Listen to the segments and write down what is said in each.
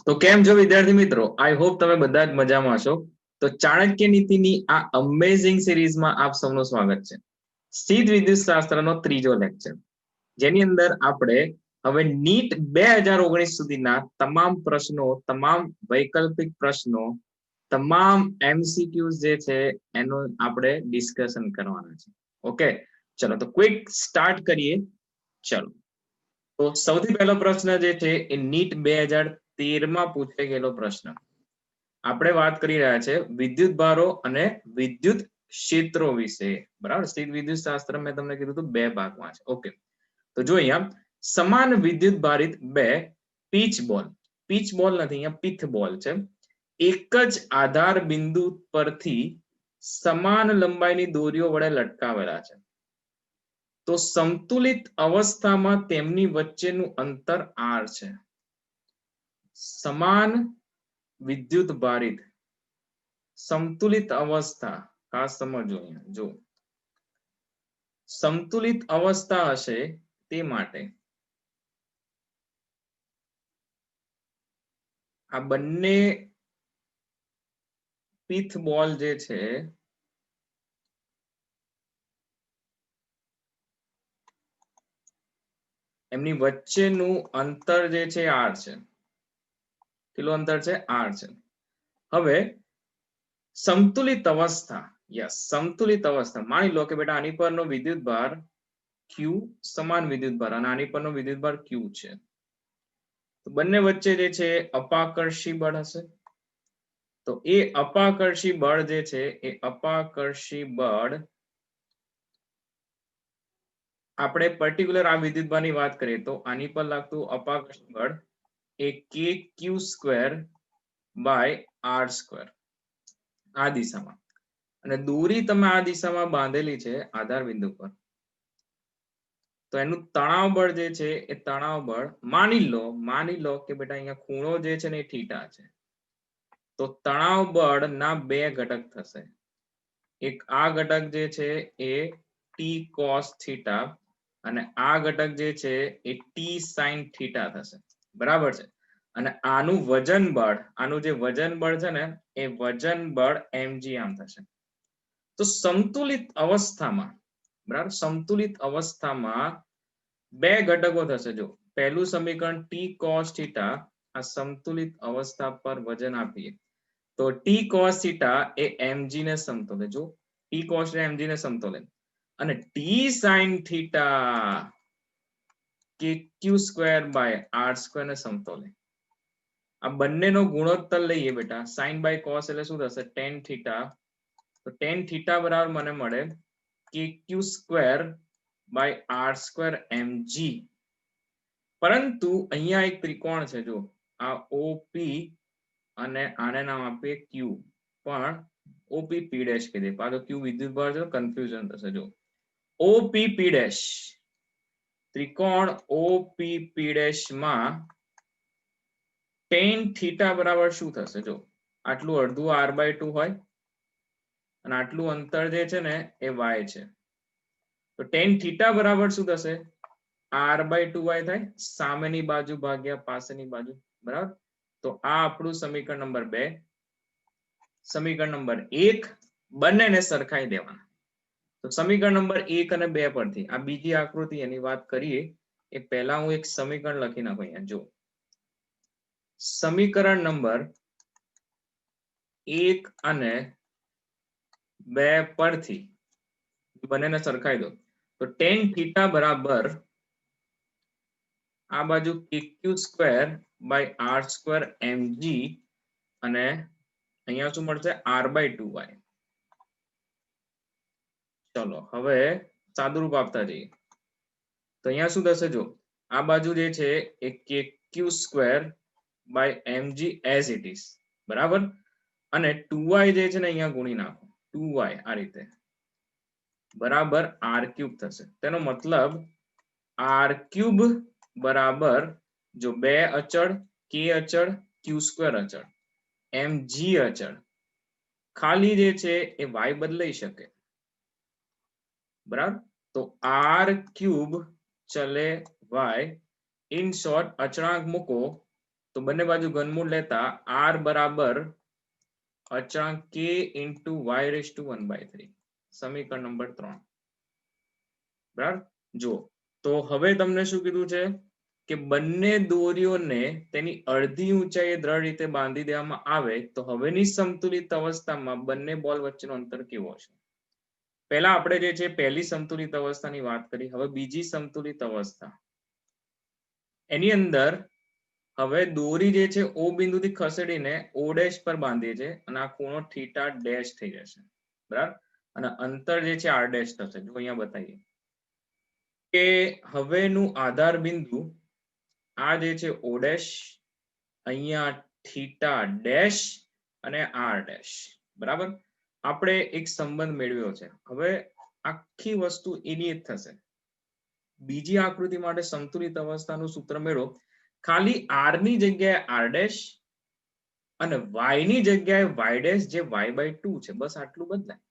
તો કેમ છો વિદ્યાર્થી મિત્રો? આઈ હોપ તમે બધા જ મજામાં છો. તો ચાણક્ય નીતિની આ અમેઝિંગ સિરીઝમાં આપ સૌનું સ્વાગત છે. સ્થિત વિદ્યુત શાસ્ત્રનો ત્રીજો લેક્ચર, જેની અંદર આપણે હવે નીટ 2019 સુધીના તમામ પ્રશ્નો, તમામ વૈકલ્પિક પ્રશ્નો, તમામ એમસીક્યુઝ જે છે એનું આપણે ડિસ્કશન કરવાના છે. ઓકે, ચલો તો ક્વિક સ્ટાર્ટ કરીએ. ચલો, તો સૌથી પહેલો પ્રશ્ન જે છે એ નીટ 2013 પૂછાઈ ગયેલો પ્રશ્ન. આપણે વાત કરી રહ્યા છે વિદ્યુત ભારો અને વિદ્યુત ક્ષેત્રો વિશે. બરાબર, સ્થિત વિદ્યુત શાસ્ત્ર મેં તમને કીધું હતું બે ભાગમાં છે. ઓકે, તો જો અહીંયા સમાન વિદ્યુત ભારિત બે પીચ બોલ નથી, અહીંયા પિથ બોલ છે, એક જ આધાર બિંદુ પરથી સમાન લંબાઈની દોરીઓ વડે લટકાવેલા છે. તો સંતુલિત અવસ્થામાં તેમની વચ્ચેનું અંતર r છે. સમાન વિદ્યુત ભારિત સંતુલિત અવસ્થા, ખાસ સમજો અહીંયા, જો સંતુલિત અવસ્થા હશે તે માટે આ બંને પીથ બોલ જે છે એમની વચ્ચેનું અંતર જે છે r છે. કેટલું અંતર છે? r છે. હવે સંતુલિત અવસ્થા, યસ, સંતુલિત અવસ્થા માની લો કે બેટા આની પરનો વિદ્યુત ભાર q સમાન વિદ્યુત ભાર અને આની પરનો વિદ્યુત ભાર q છે. તો બંને વચ્ચે જે છે અપાકર્ષી બળ હશે. તો એ અપાકર્ષી બળ જે છે એ અપાકર્ષી બળ આપણે પર્ટિક્યુલર આ વિદ્યુત ભારની વાત કરીએ તો આની પર લાગતું અપાકર્ષી બળ એ kq² બાય r², આ દિશામાં, અને દોરી તમે આ દિશામાં બાંધેલી છે આધાર બિંદુ પર, તો એનું તણાવ બળ જે છે એ તણાવ બળ માની લો કે બેટા અહીંયા ખૂણો જે છે ને એ થીટા છે. તો તણાવ બળ ના બે ઘટક થશે. એક આ ઘટક જે છે એ t cos થીટા અને આ ઘટક જે છે એ t sin થીટા થશે. બરાબર છે. અને આનું વજન બળ, આનું જે વજન બળ છે ને એ વજન બળ mg આમ થશે. તો સંતુલિત અવસ્થામાં, બરાબર, સંતુલિત અવસ્થામાં બે ઘટકો થશે. જો પહેલું સમીકરણ t cos થીટા, આ સંતુલિત અવસ્થા પર વજન આપીએ તો t cos થીટા એ mg ને સમતોલે. જો t cos mg ને સમતોલે, અને t sin થીટા કે q² બાય r² ને સમતોલે. આ બંનેનો ગુણોત્તર લઈએ બેટા, sin બાય cos એટલે શું થશે? tan theta. તો tan થીટા બરાબર મને મળે kq² બાય r² mg. પરંતુ અહીંયા એક ત્રિકોણ છે, જો આ OP અને આને નામ આપીએ q, પણ OPP' કહી દે, પાછો q વિદ્યુત ભાર છે, કન્ફ્યુઝન થશે. જો OPP', ત્રિકોણ OPP' માં tan થીટા બરાબર શું થશે? જો આટલું અડધું r/2 હોય અને આટલું અંતર જે છે ને એ y છે. તો tan થીટા બરાબર શું થશે? r/2y થાય, સામેની બાજુ ભાગ્યા પાસેની બાજુ. બરાબર, તો આ આપણું સમીકરણ નંબર 2. સમીકરણ નંબર 1 બંનેને સરખાઈ દેવાના. તો સમીકરણ નંબર 1 અને 2 પરથી આ બીજી આકૃતિ એની વાત કરીએ એ પહેલા હું એક સમીકરણ લખી નાખું અહીંયા. જો સમીકરણ નંબર 1 અને 2 પરથી બંનેને સરખાઈ દો. તો tan થીટા બરાબર આ બાજુ kq² બાય r² mg અને અહીંયા શું મળશે? r/2y. ચલો હવે સાદુરૂપ આપતા જઈએ. તો અહીંયા શું થશે? જો આ બાજુ જે છે એ kq² by mg as it is, બરાબર, અને 2y જે છે ને અહીંયા ગુણી નાખો, 2y આ રીતે, બરાબર r³ થશે. તેનો મતલબ r³ બરાબર, જો બે અચળ, k અચળ, q² અચળ, mg અચળ, ખાલી જે છે એ y બદલાઈ શકે. બરાબર, તો r³ ચલે y, ઇન શોર્ટ અચળાંક મૂકો તો બંને બાજુ ઘનમૂળ લેતા r બરાબર અચળાંક k into y raise to 1/3 સમીકરણ નંબર 3 બરાબર. જો તો હવે તમને શું કીધું છે કે બંને દોરીઓને તેની અડધી ઊંચાઈએ દ્રઢ રીતે બાંધી દેવામાં આવે તો હવેની સંતુલિત અવસ્થામાં બંને બોલ વચ્ચેનું અંતર કેવું હશે. પહેલા આપણે જે છે પહેલી સંતુલિત અવસ્થાની વાત કરી, હવે બીજી સંતુલિત અવસ્થા. એની અંદર હવે દોરી જે છે ઓ બિંદુથી ખસેડીને ઓ ડેશ પર બાંધીએ છે અને આ ખૂણો થીટા ડેશ થઈ જશે. બરાબર. અને અંતર જે છે આર ડેશ થશે. જો અહીંયા બતાવીએ કે હવેનું આધાર બિંદુ આ જે છે ઓ ડેશ, અહીંયા થીટા ડેશ અને આર ડેશ. બરાબર. આપણે એક સંબંધ મેળવ્યો છે. હવે આખી વસ્તુ એની જ થશે. બીજી આકૃતિ માટે સંતુલિત અવસ્થાનું સૂત્ર મેળવો. ખાલી આર ની જગ્યાએ આર ડેશ અને વાય ની જગ્યાએ વાય ડેશ જે y/2 છે, બસ આટલું બદલાય.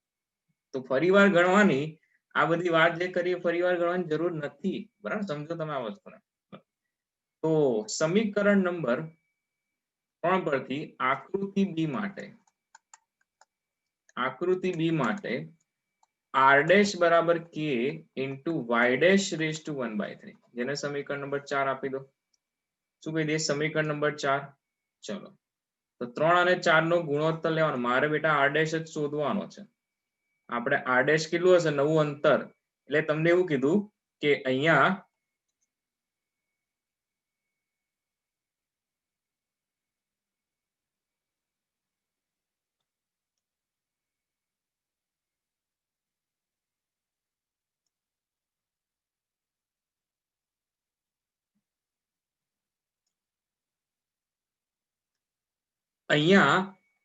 તો ફરીવાર ગણવાની આ બધી વાત જે કરીએ ફરીવાર ગણવાની જરૂર નથી. બરાબર, સમજો તમે આ વસ્તુને. તો સમીકરણ નંબર 3 પરથી આકૃતિ બી માટે r ડેશ બરાબર k into y dash raise to 1/3 જેને સમીકરણ નંબર 4 આપી દો. શું કહી દે સમીકરણ નંબર 4. ચલો તો 3 અને 4 નો ગુણોત્તર લેવાનો. મારે બેટા r ડેશ જ શોધવાનો છે. આપણે r ડેશ કેટલું હશે? નવું અંતર. એટલે તમને એવું કીધું કે અહીંયા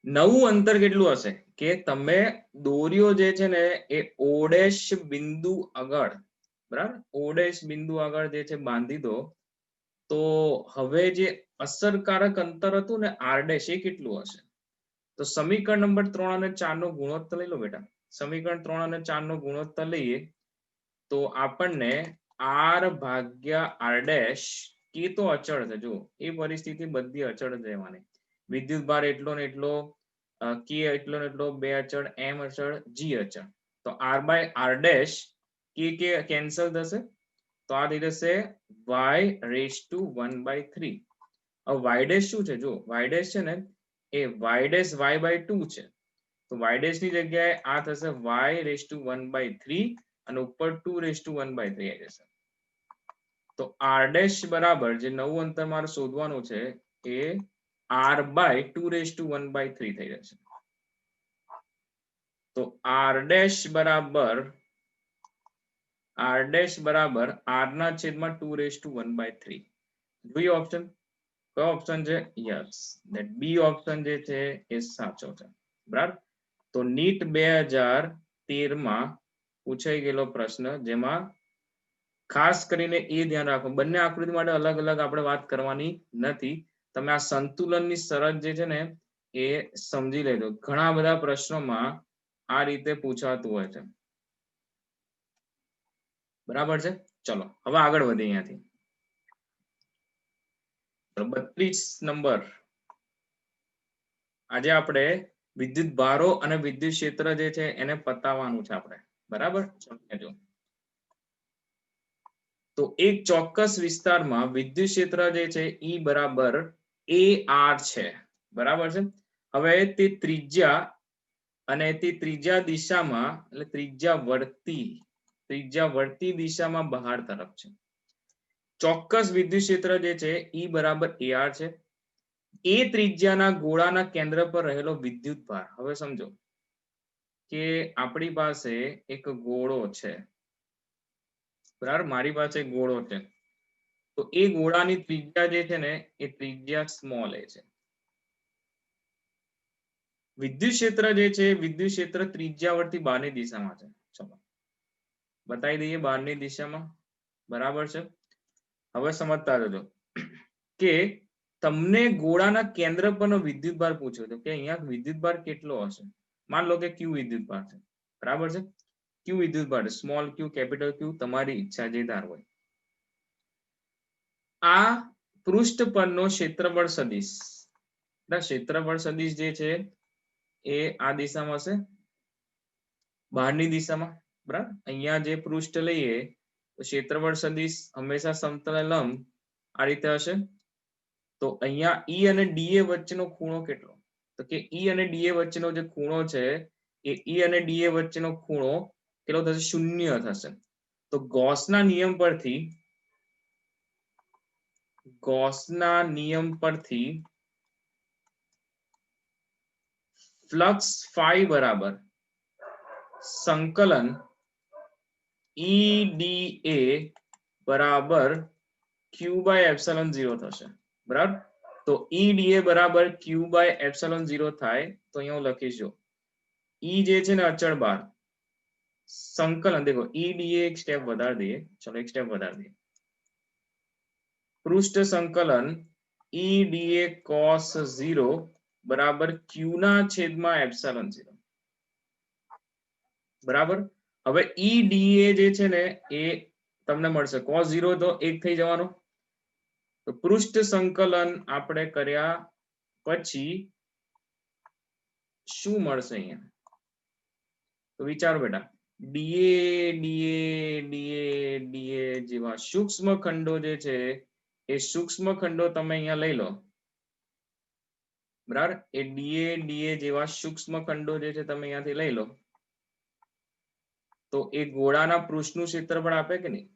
નવું અંતર કેટલું હશે કે તમે દોરીઓ જે છે ને એ ઓ ડેશ બિંદુ આગળ, બરાબર, ઓ ડેશ બિંદુ આગળ જે છે બાંધી દો. તો હવે જે અસરકારક અંતર હતું ને આર ડેશ એ કેટલું હશે? તો સમીકરણ નંબર 3 અને 4 નો ગુણોત્તર લઈ લો બેટા. સમીકરણ 3 અને 4 નો ગુણોત્તર લઈએ તો આપણને r ભાગ્યા આર ડેશ, કે તો અચળ છે. જો એ પરિસ્થિતિ બધી અચળ જ રહેવાની. વિદ્યુત ભાર એટલો ને એટલો, કે એટલો ને એટલો, બે અચળ, એમ અચળ, જી અચળ. તો r બાય આર ડેશ કે કેન્સલ થશે તો આ થઈ જશે y રેઝ ટુ 1/3. હવે y ડેશ શું છે? જો y ડેશ છે ને એ y ડેશ y/2 છે. તો y ડેશ ની જગ્યાએ આ થશે y રેઝ ટુ 1/3 અને ઉપર 2 રેઝ ટુ 1/3 આવી જશે. તો r ડેશ બરાબર જે નવું અંતર મારે શોધવાનું છે એ r બાય 2 રેઝ ટુ 1/3 થઈ જશે. તો r ડેશ બરાબર r ના છેદમાં 2 રેઝ ટુ 1/3. જોઈએ ઓપ્શન. કયો ઓપ્શન છે? યસ, ધેટ બી ઓપ્શન જે છે એ સાચો છે. બરાબર. તો નીટ 2013 માં પૂછાઈ ગયેલો પ્રશ્ન, જેમાં ખાસ કરીને એ ધ્યાન રાખો બંને આકૃતિ માટે અલગ અલગ આપણે વાત કરવાની નથી. તમે આ સંતુલનની શરત જે છે ને એ સમજી લેજો. ઘણા બધા પ્રશ્નોમાં આ રીતે પૂછાતું હોય છે. બરાબર છે. ચલો હવે આગળ વધીએ અહીંયાથી. 32 નંબર. આજે આપણે વિદ્યુત ભારો અને વિદ્યુત ક્ષેત્ર જે છે એને પતાવવાનું છે આપણે. બરાબર. સમજો. તો એક ચોક્કસ વિસ્તારમાં વિદ્યુત ક્ષેત્ર જે છે E બરાબર AR છે. બરાબર છે. હવે તે ત્રિજ્યા દિશામાં, એટલે ત્રિજ્યા વર્તી દિશામાં બહાર તરફ છે. ચોક્કસ વિદ્યુત ક્ષેત્ર જે છે E બરાબર AR છે. એ ત્રિજ્યાના ગોળાના કેન્દ્ર પર રહેલો વિદ્યુત ભાર. હવે સમજો કે આપણી પાસે એક ગોળો છે. બરાબર, મારી પાસે ગોળો છે. તો એ ગોળાની ત્રિજ્યા જે છે ને એ ત્રિજ્યા સ્મોલ a છે. વિદ્યુત ક્ષેત્ર જે છે વિદ્યુત ક્ષેત્ર ત્રિજ્યાવર્તી બહારની દિશામાં છે. ચલો બતાવી દઈએ બહારની દિશામાં. બરાબર છે. હવે સમજતા રહેજો કે તમને ગોળાના કેન્દ્ર પરનો વિદ્યુત ભાર પૂછ્યો છે કે અહીંયા વિદ્યુત ભાર કેટલો હશે. માન લો કે ક્યુ વિદ્યુત ભાર છે. બરાબર છે. ક્યુ વિદ્યુત ભાર, સ્મોલ ક્યુ, કેપિટલ ક્યુ, તમારી ઈચ્છા જે ધાર હોય. આ પૃષ્ઠ પરનો ક્ષેત્રફળ સદિશ, ક્ષેત્રફળ સદિશ જે છે એ આ દિશામાં હશે, બહારની દિશામાં, બરાબર. અહીંયા જે પૃષ્ઠ લઈએ તો ક્ષેત્રફળ સદિશ હંમેશા સમતલ લંબ આ રીતે હશે. તો અહીંયા ઈ અને ડીએ વચ્ચેનો ખૂણો કેટલો? તો કે ઈ અને ડીએ વચ્ચેનો જે ખૂણો છે એ ઈ અને ડીએ વચ્ચેનો ખૂણો કેટલો થશે? 0 થશે. તો ગૌસના નિયમ પરથી ફ્લક્સ ફાઈ બરાબર સંકલન EDA બરાબર Q/ε0 થશે, બરાબર. તો EDA બરાબર Q/ε0 થાય તો અહીંયા હું લખીશ, જો E જે છે ને અચળ બાર, સંકલન દેખો EDA એક સ્ટેપ વધારી દઈએ, ચલો એક સ્ટેપ વધારી દઈએ, પૃષ્ઠ સંકલન EDA cos 0 બરાબર Q ના છેદમાં ε0, બરાબર. હવે EDA જે છે ને એ તમને મળશે cos 0 તો 1 થઈ જવાનો. તો પૃષ્ઠ સંકલન આપણે કર્યા પછી શું મળશે અહીંયા? તો વિચારો બેટા, DA જેવા સૂક્ષ્મ ખંડો જે છે એ સૂક્ષ્મ ખંડો તમે અહીંયા લઈ લો, બરાબર. એ DA જેવા સૂક્ષ્મ ખંડો જે છે તમે અહીંયાથી લઈ લો તો એ ગોળાના પૃષ્ઠનું ક્ષેત્રફળ આપે કે નહીં?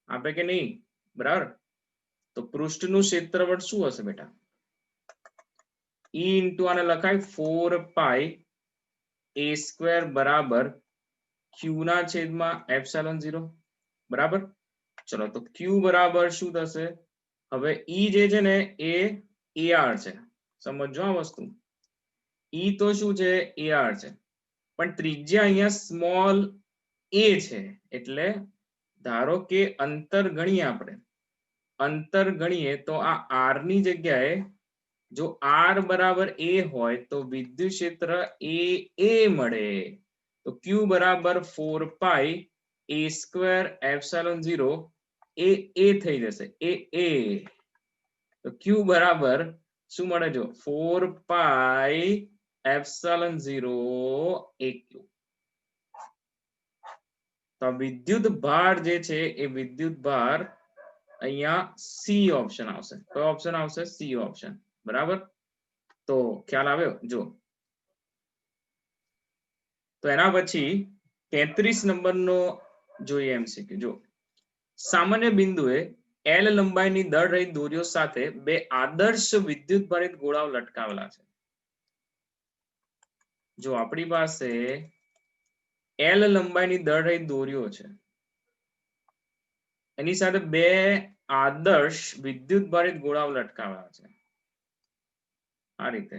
આપે કે નહીં? બરાબર. તો પૃષ્ઠનું ક્ષેત્રફળ શું હશે બેટા? E ઇન્ટુ આને લખાય 4πa² બરાબર Q ના છેદમાં ε0, બરાબર. ચલો તો Q બરાબર શું થશે? હવે E જે છે ને એ AR છે, સમજો આ વસ્તુ. E તો શું છે? AR છે, પણ ત્રિજ્યા અહીંયા સ્મોલ a છે, એટલે ધારો કે અંતર ગણીએ આપણે, અંતર ગણીએ તો આ R ની જગ્યાએ જો R બરાબર a હોય તો વિદ્યુત ક્ષેત્ર એ મળે. તો Q બરાબર 4πa²ε0 એ થઈ જશે, એ. તો Q બરાબર શું મળે? જો 4πε0 AQ. તો વિદ્યુત ભાર જે છે એ વિદ્યુત ભાર અહીંયા સી ઓપ્શન આવશે. કયો ઓપ્શન આવશે? સી ઓપ્શન, બરાબર. તો ખ્યાલ આવ્યો? જો તો એના પછી 33 નંબરનો જોઈએ MCQ. જો સામાન્ય બિંદુએ L લંબાઈની દળ રહિત દોરીઓ સાથે બે આદર્શ વિદ્યુત ભારિત ગોળાઓ લટકાવેલા છે. જો આપણી પાસે L લંબાઈની દળ રહિત દોરીઓ છે, એની સાથે બે આદર્શ વિદ્યુત ભારિત ગોળાઓ લટકાવેલા છે આ રીતે,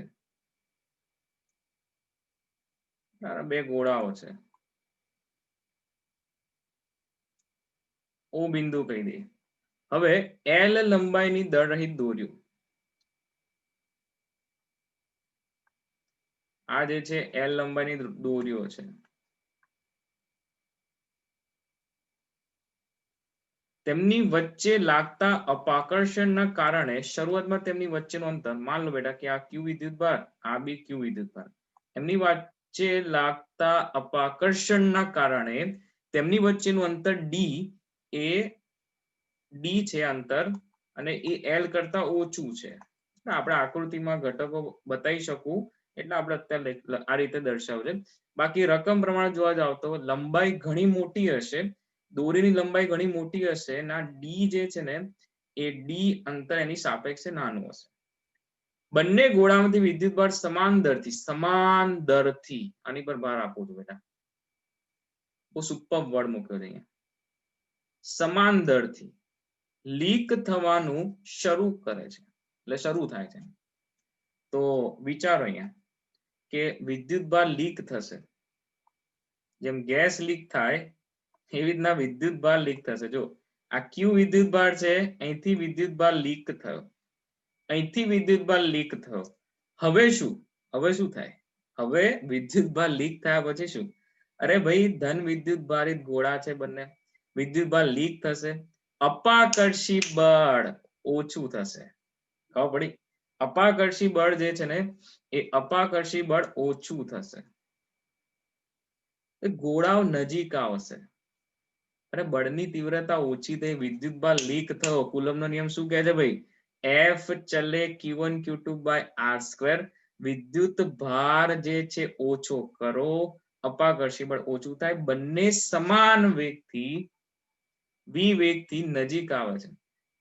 બે ગોળાઓ છે. O બિંદુ કહી દઈએ. હવે L લંબાઈની દળ રહિત દોરીઓ, આ જે છે L લંબાઈની દોરીઓ છે, તેમની વચ્ચે લાગતા અપાકર્ષણના કારણે શરૂઆતમાં તેમની વચ્ચેનું અંતર, માન લો બેટા કે આ Q વિદ્યુતભાર, આ બી Q વિદ્યુતભાર, એમની વચ્ચે લાગતા અપાકર્ષણના કારણે તેમની વચ્ચેનું અંતર D એ D છે અંતર, અને એ L કરતા ઓછું છે. આપણે આકૃતિમાં ઘટકો બતાવી શકું એટલે આપણે અત્યારે આ રીતે દર્શાવશે. બાકી રકમ પ્રમાણે જોવા જાવ તો લંબાઈ ઘણી મોટી હશે, દોરીની લંબાઈ ઘણી મોટી હશે, ના D જે છે ને એ D અંતર એની સાપેક્ષે નાનું હશે. બંને ગોળામાંથી વિદ્યુતભાર સમાન દરથી, આની પર ભાર આપો છો બેટા, બહુ સુપર વર્ડ મૂક્યો છે અહીંયા, સમાન દરથી લીક થવાનું શરૂ કરે છે, એટલે શરૂ થાય છે. તો વિચારો અહીંયા કે વિદ્યુતભાર લીક થશે, જેમ ગેસ લીક થાય એવી રીતના વિદ્યુતભાર લીક થશે. જો આ Q વિદ્યુતભાર છે, અહીંથી વિદ્યુતભાર લીક થયો, અહીંથી વિદ્યુતભાર લીક થયો. હવે શું થાય? હવે વિદ્યુતભાર લીક થયા પછી શું? અરે ભાઈ ધન વિદ્યુત ભારિત ગોળા છે બંને, વિદ્યુતભાર લીક થશે, અપાકર્ષી બળ ઓછું થશે. ખબર પડી? અપાકર્ષી બળ જે છે ને એ અપાકર્ષી બળ ઓછું થશે. ગોળાઓ નજીક આવશે અને બળની તીવ્રતા ઓછી થઈ, વિદ્યુત ભાર લીક થયો. કુલમનો નિયમ શું કહે છે ભાઈ? એફ ચલે Q1 Q2 by R square. વિદ્યુત ભાર જે છે ઓછો કરો, અપાકર્ષી બળ ઓછું થાય, બંને સમાન વેગથી વેગથી નજીક આવે છે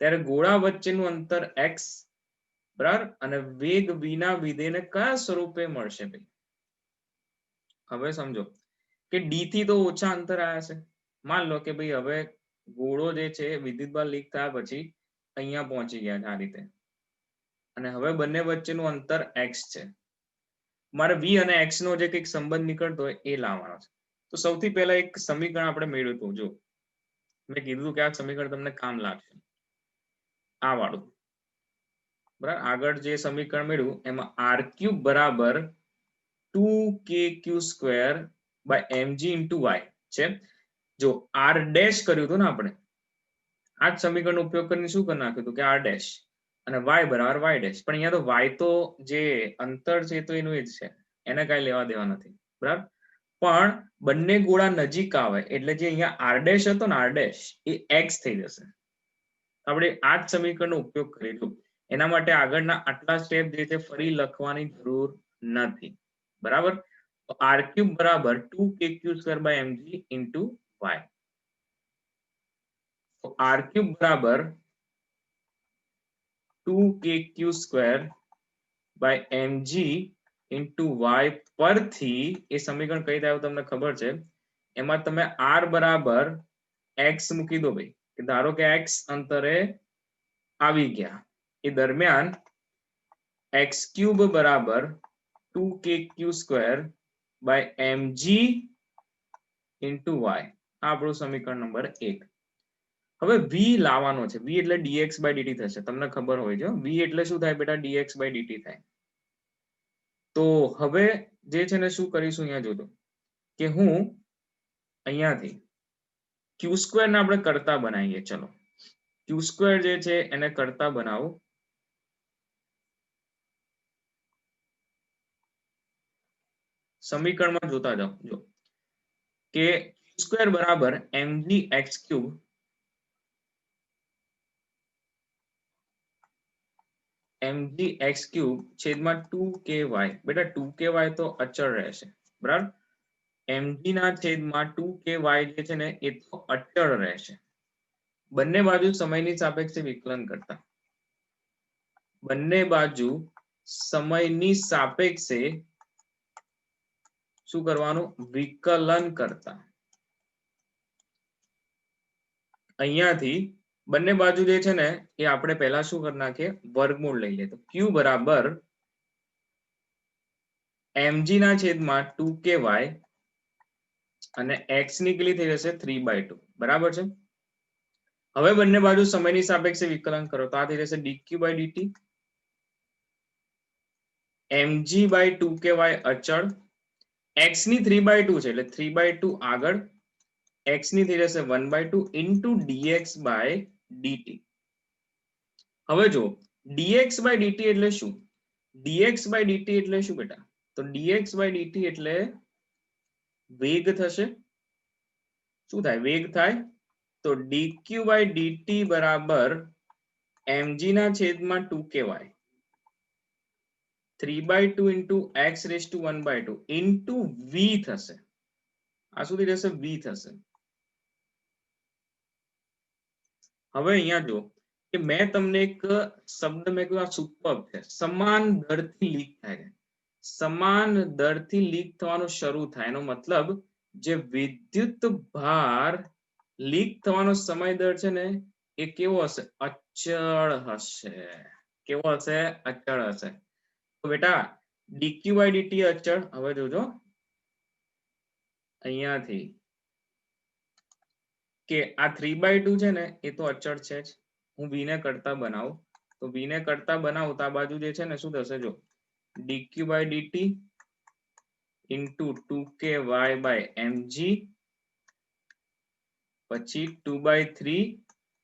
ત્યારે ગોળા વચ્ચેનું અંતર x બરાબર અને વેગ વિના વિધેયને કયા સ્વરૂપે મળશે ભાઈ? હવે સમજો કે ડી થી તો ઓછા અંતર આવ્યા છે. માન લો કે ભાઈ હવે ગોળો જે છે વિદ્યુતભાર લીક થયા પછી અહીંયા પહોંચી ગયા છે આ રીતે, અને હવે બંને વચ્ચેનું અંતર x છે. મારે v અને x નો જે કંઈક સંબંધ નીકળતો હોય એ લાવવાનો છે. તો સૌથી પહેલા એક સમીકરણ આપણે મેળવ્યું. જો મેં કીધું કે આ સમીકરણ તમને કામ લાગશે, આ વાળું બરાબર. આગળ જે સમીકરણ મેળવ્યું એમાં આર ક્યુબ બરાબર 2kq² by mg into Y છે. જો આર ડેશ કર્યું હતું ને આપણે, આ જ સમીકરણનો ઉપયોગ કરીને શું કરી નાખ્યું હતું કે આર ડેશ અને વાય બરાબર વાય ડેશ. પણ અહીંયા તો વાય તો જે અંતર છે તો એનું એ જ છે, એને કાંઈ લેવા દેવા નથી બરાબર. પણ બંને ગોળા નજીક આવે એટલે જે અહીંયા આર ડેશ હતો ને આર ડેશ એ એક્સ થઈ જશે. આપણે આ જ સમીકરણનો ઉપયોગ કરીશું. એના માટે આગળના આટલા સ્ટેપ જે છે ફરી લખવાની જરૂર નથી બરાબર. તો આર ક્યુબ બરાબર 2kq² by mg into Y. તો આર ક્યુબ બરાબર 2kq² by mg into Y પરથી એ સમીકરણ કઈ થાય તમને ખબર છે? એમાં તમે આર બરાબર એક્સ મૂકી દો ભાઈ, કે ધારો કે એક્સ અંતરે આવી ગયા એ દરમિયાન એક્સ ક્યુબ બરાબર 2kq² by mg into Y. આ આપણું સમીકરણ નંબર 1. હવે v લાવવાનો છે. v એટલે dx બાય dt થશે. તમને ખબર હોય છે v એટલે શું થાય બેટા? dx બાય dt થાય. તો હવે જે છે ને શું કરીશું અહીંયા જોજો કે હું અહીંયાથી q² ને આપણે કરતા બનાવીએ. ચલો q² જે છે એને કરતા બનાવો. સમીકરણમાં જોતા જાઓ જો કે q² બરાબર mg x³ mg x³ છેદમાં 2ky. બેટા 2ky તો અચળ રહેશે બરાબર. mg ના છેદમાં 2ky જે છે ને એ તો અચળ રહેશે. બંને બાજુ સમયની સાપેક્ષે વિકલન કરતા, બંને બાજુ સમયની સાપેક્ષે શું કરવાનું? વિકલન કરતા. અહીંયાથી બંને બાજુ જે છે ને એ આપણે પહેલા શું કરી નાખીએ? વર્ગમૂળ લઈ લઈએ. તો q બરાબર mg ના છેદમાં 2ky અને x ની કેટલી થઈ જશે? 3/2 બરાબર છે. હવે બંને બાજુ સમયની સાપેક્ષે વિકલન કરો તો આ થઈ જશે dq by dt. mg by 2ky અચળ, x ની 3/2 છે એટલે 3/2 આગળ, x ની થઈ જશે 1/2 ઇન્ટુ dx બાય dt. હવે જો dx બાય dt એટલે શું? dx બાય dt એટલે શું બેટા? તો dx બાય dt એટલે વેગ થશે. શું થાય? વેગ થાય. તો dq બાય dt બરાબર mg ના છેદમાં 2ky 3/2 into x raise to 1/2 into v થશે. આ શું થઈ જશે? v થશે. હવે અહીંયા જો કે મેં તમને એક શબ્દ મેં કહ્યું આ સુપર છે, સમાન દરથી લીક થાય છે. સમાન દરથી લીક થવાનું શરૂ થાય એનો મતલબ જે વિદ્યુત ભાર લીક થવાનો સમય દર છે ને એ કેવો હશે? અચળ હશે. કેવો હશે? અચળ હશે. તો બેટા dq બાય dt અચળ. હવે જોજો અહીંયાથી કે આ 3/2 છે ને એ તો અચળ છે જ. હું v ને કરતા બનાવું તો v ને કરતા બનાવું તો આ બાજુ જે છે ને શું થશે? જો dq by dt into 2ky by mg પછી 2/3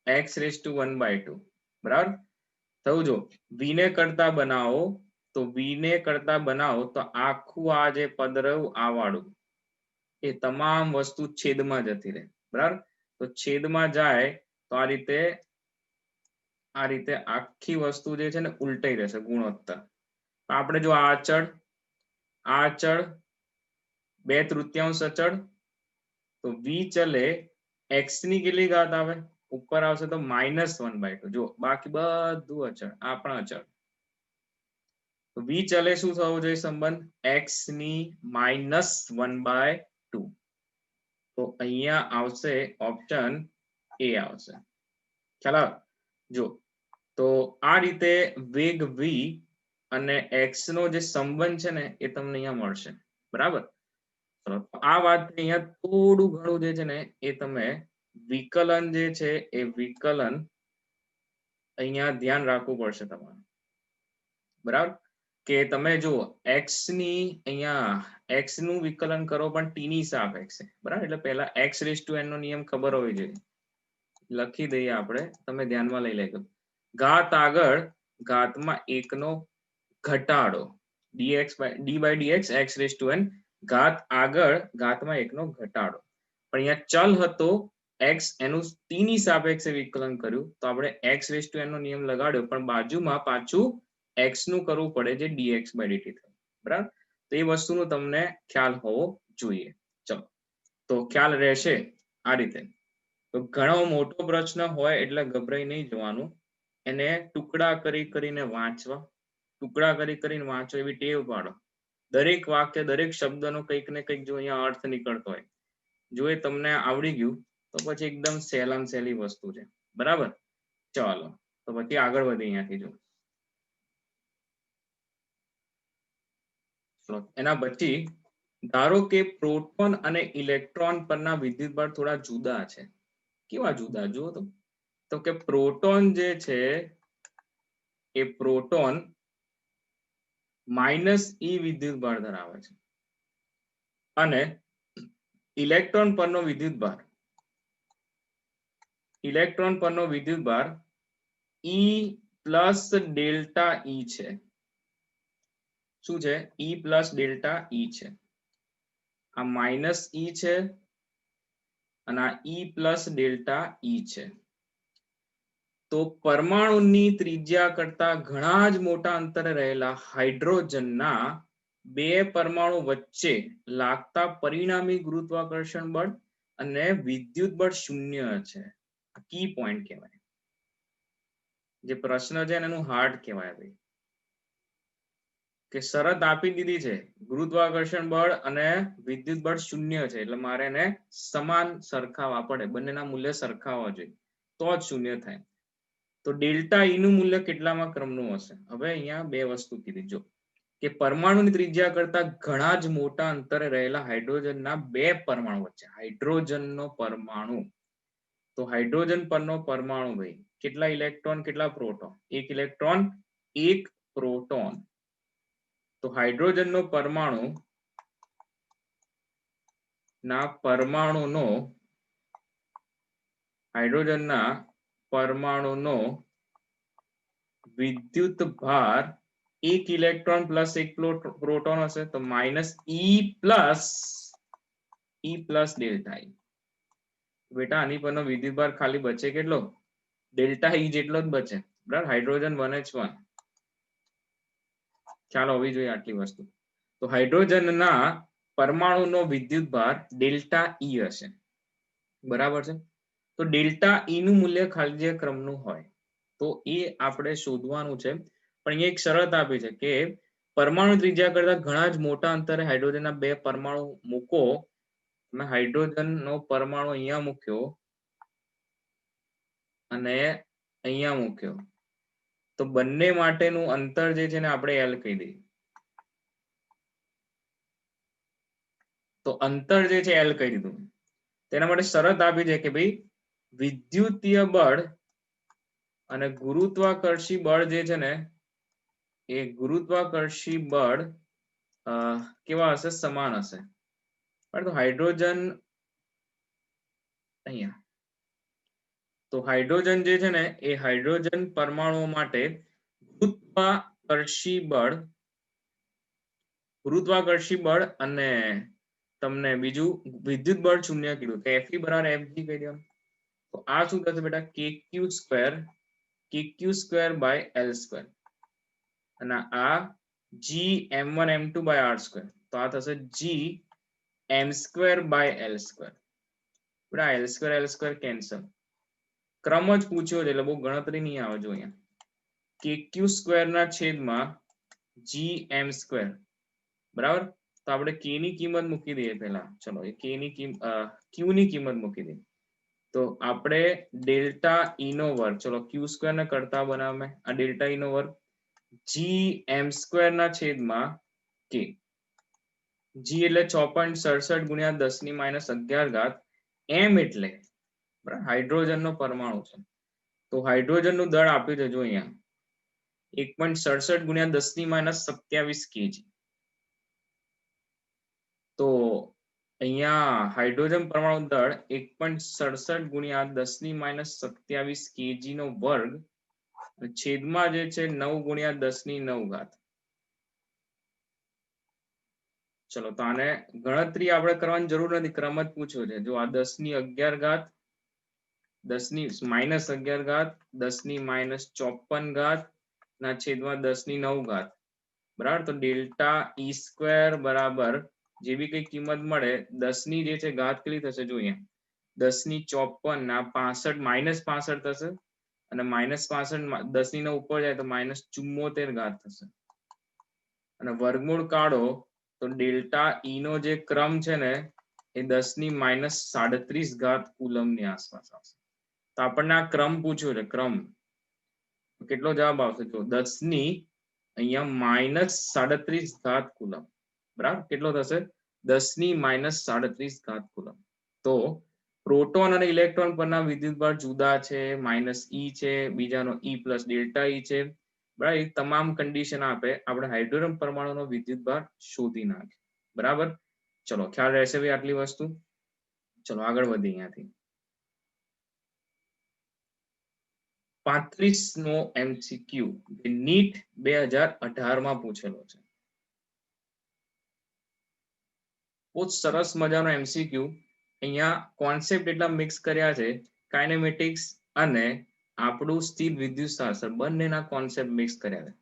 x રેઝ ટુ 1/2 બરાબર. થયું જો v ને કરતા બનાવો તો v ને કરતા બનાવો તો આખું આ જે પદ રહ્યું આ વાળું એ તમામ વસ્તુ છેદમાં જતી રહે બરાબર તો છેદમાં જાય તો આ રીતે આખી વસ્તુ જે છે ને ઉલટાઈ રહેશે ગુણોત્તર આપણે જો આ અચળ 2/3 અચળ તો v ચલે x ની કેટલી ઘાત આવે ઉપર આવશે તો -1/2 જો બાકી બધું અચળ આ પણ અચળ તો v ચલે શું થવો જોઈએ સંબંધ x ની -1/2 તો અહીંયા આવશે ઓપ્શન એ આવશે ખ્યાલ આવે જો તો આ રીતે વેગ v અને x નો જે સંબંધ છે ને એ તમને અહીંયા મળશે બરાબર આ વાત અહીંયા થોડું ઘણું જે છે ને એ તમે વિકલન જે છે એ વિકલન અહીંયા ધ્યાન રાખવું પડશે તમારે બરાબર કે તમે જુઓ x ની અહીંયા x નું વિકલન કરો પણ t ની સાપેક્ષે બરાબર એટલે પહેલા x⁴n નો નિયમ ખબર હોવી જોઈએ લખી દઈએ આપણે તમે ધ્યાનમાં લઈ લેજો ઘાત આગળ ઘાતમાં 1 નો ઘટાડો d/dx x⁴n ઘાત આગળ ઘાતમાં 1 નો ઘટાડો પણ અહીંયા ચલ હતો x એનું t ની સાપેક્ષે વિકલન કર્યું તો આપણે x⁴n નો નિયમ લગાડ્યો પણ બાજુમાં પાછું x નું કરવું પડે જે dx/dt થયું બરાબર તો એ વસ્તુનો તમને ખ્યાલ હોવો જોઈએ ચલો તો ખ્યાલ રહેશે આ રીતે તો ઘણો મોટો પ્રશ્ન હોય એટલે ગભરાઈ નહીં જવાનું એને ટુકડા કરીને વાંચવા ટુકડા કરીને વાંચો એવી ટેવ પાડો દરેક વાક્ય દરેક શબ્દનો કંઈક ને કંઈક જો અહીંયા અર્થ નીકળતો હોય જો એ તમને આવડી ગયું તો પછી એકદમ સહેલામાં સહેલી વસ્તુ છે બરાબર ચાલો તો પછી આગળ વધીએ અહીંયાથી જો એના પછી ધારો કે પ્રોટોન અને ઇલેક્ટ્રોન પરના વિદ્યુતભાર થોડા જુદા છે કેવા જુદા જુઓ તો કે પ્રોટોન જે છે એ પ્રોટોન -e વિદ્યુતભાર ધરાવે છે અને ઇલેક્ટ્રોન પરનો વિદ્યુતભાર E + ડેલ્ટા E છે શું છે E + ડેલ્ટા E છે આ -e છે અને આ E + ડેલ્ટા E છે તો પરમાણુની ત્રિજ્યા કરતા ઘણા જ મોટા અંતરે રહેલા હાઇડ્રોજનના બે પરમાણુ વચ્ચે લાગતા પરિણામી ગુરુત્વાકર્ષણ બળ અને વિદ્યુત બળ 0 છે કી પોઈન્ટ કહેવાય જે પ્રશ્ન છે એનું હાર્ટ કહેવાય ભાઈ કે શરત આપી દીધી છે ગુરુત્વાકર્ષણ બળ અને વિદ્યુત બળ 0 છે એટલે મારે એને સમાન સરખાવવા પડે બંનેના મૂલ્ય સરખાવવા જોઈએ તો જ 0 થાય તો ડેલ્ટા E નું મૂલ્ય કેટલામાં ક્રમનું હશે હવે અહીંયા બે વસ્તુ કીધી જો કે પરમાણુની ત્રિજ્યા કરતા ઘણા જ મોટા અંતરે રહેલા હાઇડ્રોજનના બે પરમાણુ વચ્ચે હાઇડ્રોજનનો પરમાણુ તો હાઇડ્રોજન પરનો પરમાણુ ભાઈ કેટલા ઇલેક્ટ્રોન કેટલા પ્રોટોન એક ઇલેક્ટ્રોન એક પ્રોટોન તો હાઇડ્રોજનનો પરમાણુ ના પરમાણુનો વિદ્યુત ભાર એક ઇલેક્ટ્રોન પ્લસ એક પ્રોટોન હશે તો -E + ડેલ્ટા E બેટા આની પરનો વિદ્યુતભાર ખાલી બચે કેટલો ડેલ્ટા E જેટલો જ બચે બરાબર હાઇડ્રોજન 1h1 ખ્યાલ હોવી જોઈએ આટલી વસ્તુ તો હાઇડ્રોજનના પરમાણુનો વિદ્યુતભાર ડેલ્ટા E હશે બરાબર છે તો ડેલ્ટા E નું મૂલ્ય ખાલી જે ક્રમનું હોય તો એ આપણે શોધવાનું છે પણ અહીંયા એક શરત આપી છે કે પરમાણુ ત્રિજ્યા કરતા ઘણા જ મોટા અંતરે હાઇડ્રોજનના બે પરમાણુ મૂકો મેં હાઇડ્રોજનનો પરમાણુ અહીંયા મૂક્યો અને અહીંયા મૂક્યો તો બંને માટેનું અંતર જે છે ને આપણે L કહી દઈએ તો અંતર જે છે L કહી દીધું તેના માટે શરત આપી છે કે ભાઈ વિદ્યુતીય બળ અને ગુરુત્વાકર્ષી બળ જે છે ને એ ગુરુત્વાકર્ષી બળ કેવા હશે સમાન હશે પરંતુ હાઇડ્રોજન અહીંયા તો હાઇડ્રોજન જે છે ને એ હાઇડ્રોજન પરમાણુઓ માટે ગુરુત્વાકર્ષી બળ અને તમને બીજું વિદ્યુત બળ શૂન્ય કીધું તો Fe બરાબર Fg કહી દેવાનું. તો આ શું થશે બેટા kq² by l², અને આ gm1 m2 by r², તો આ થશે gm² by l². બેટા l² કેન્સલ. ક્રમ જ પૂછ્યો છે એટલે બહુ ગણતરી નહીં આવે. જો અહીંયા kq² ના છેદમાં gm², બરાબર. તો આપણે k ની કિંમત મૂકી દઈએ પહેલા. ચલો એ q ની કિંમત મૂકી દઈએ. તો આપણે ડેલ્ટા ઈ નો વર્ગ, ચલો q² ને કરતા બનાવે આ ડેલ્ટા ઈ નો વર્ગ gm² ના છેદમાં k. g એટલે 6.67 ગુણ્યા 10⁻11 m એટલે બરાબર હાઇડ્રોજન નો પરમાણુ છે. તો હાઇડ્રોજન નું દળ આપ્યું છે જો અહીંયા 1.67 ગુણ્યા 10⁻27 kg. તો અહીંયા હાઇડ્રોજન પરમાણુ દળ 1.67 ગુણ્યા 10⁻27 kg નો વર્ગ છેદમાં જે છે 9 ગુણ્યા 10⁹. ચલો તો આને ગણતરી આપણે કરવાની જરૂર નથી, ક્રમ જ પૂછ્યો છે. જો આ 10⁻11 10⁻11 10⁻54 ના છેદમાં 10⁹, બરાબર. તો ડેલ્ટા ઈ² બરાબર જે બી કઈ કિંમત મળે 10 ની જે છે ઘાત કેટલી થશે જો અહીંયા 10⁻54 ના 65 થશે, અને -65 10⁻9 ઉપર જાય તો -74 થશે, અને વર્ગમૂળ કાઢો તો ડેલ્ટા ઈ નો જે ક્રમ છે ને એ 10⁻37 કુલમ ની આસપાસ આવશે. તો આપણને આ ક્રમ પૂછ્યો છે. ક્રમ કેટલો જવાબ આવશે જો 10 ની અહીંયા -37 કુલમ, બરાબર. કેટલો થશે 10⁻37 કુલમ. તો પ્રોટોન અને ઇલેક્ટ્રોન પરના વિદ્યુતભાર જુદા છે, -E છે, બીજાનો E પ્લસ ડેલ્ટા E છે, બરાબર. તમામ કન્ડિશન આપે આપણે હાઇડ્રોજન પરમાણુનો વિદ્યુતભાર શોધી નાખે, બરાબર. ચલો ખ્યાલ રહેશે ભાઈ આટલી વસ્તુ. ચલો આગળ વધીએ અહીંયાથી. 35મો MCQ નીટ 2018 માં પૂછેલો છે. બહુ સરસ મજાનો MCQ. અહીંયા કોન્સેપ્ટ એટલા મિક્સ કર્યા છે, કાઇનેમેટિક્સ અને આપણું સ્થિર વિદ્યુતશાસ્ત્ર બંનેના કોન્સેપ્ટ મિક્સ કર્યા છે.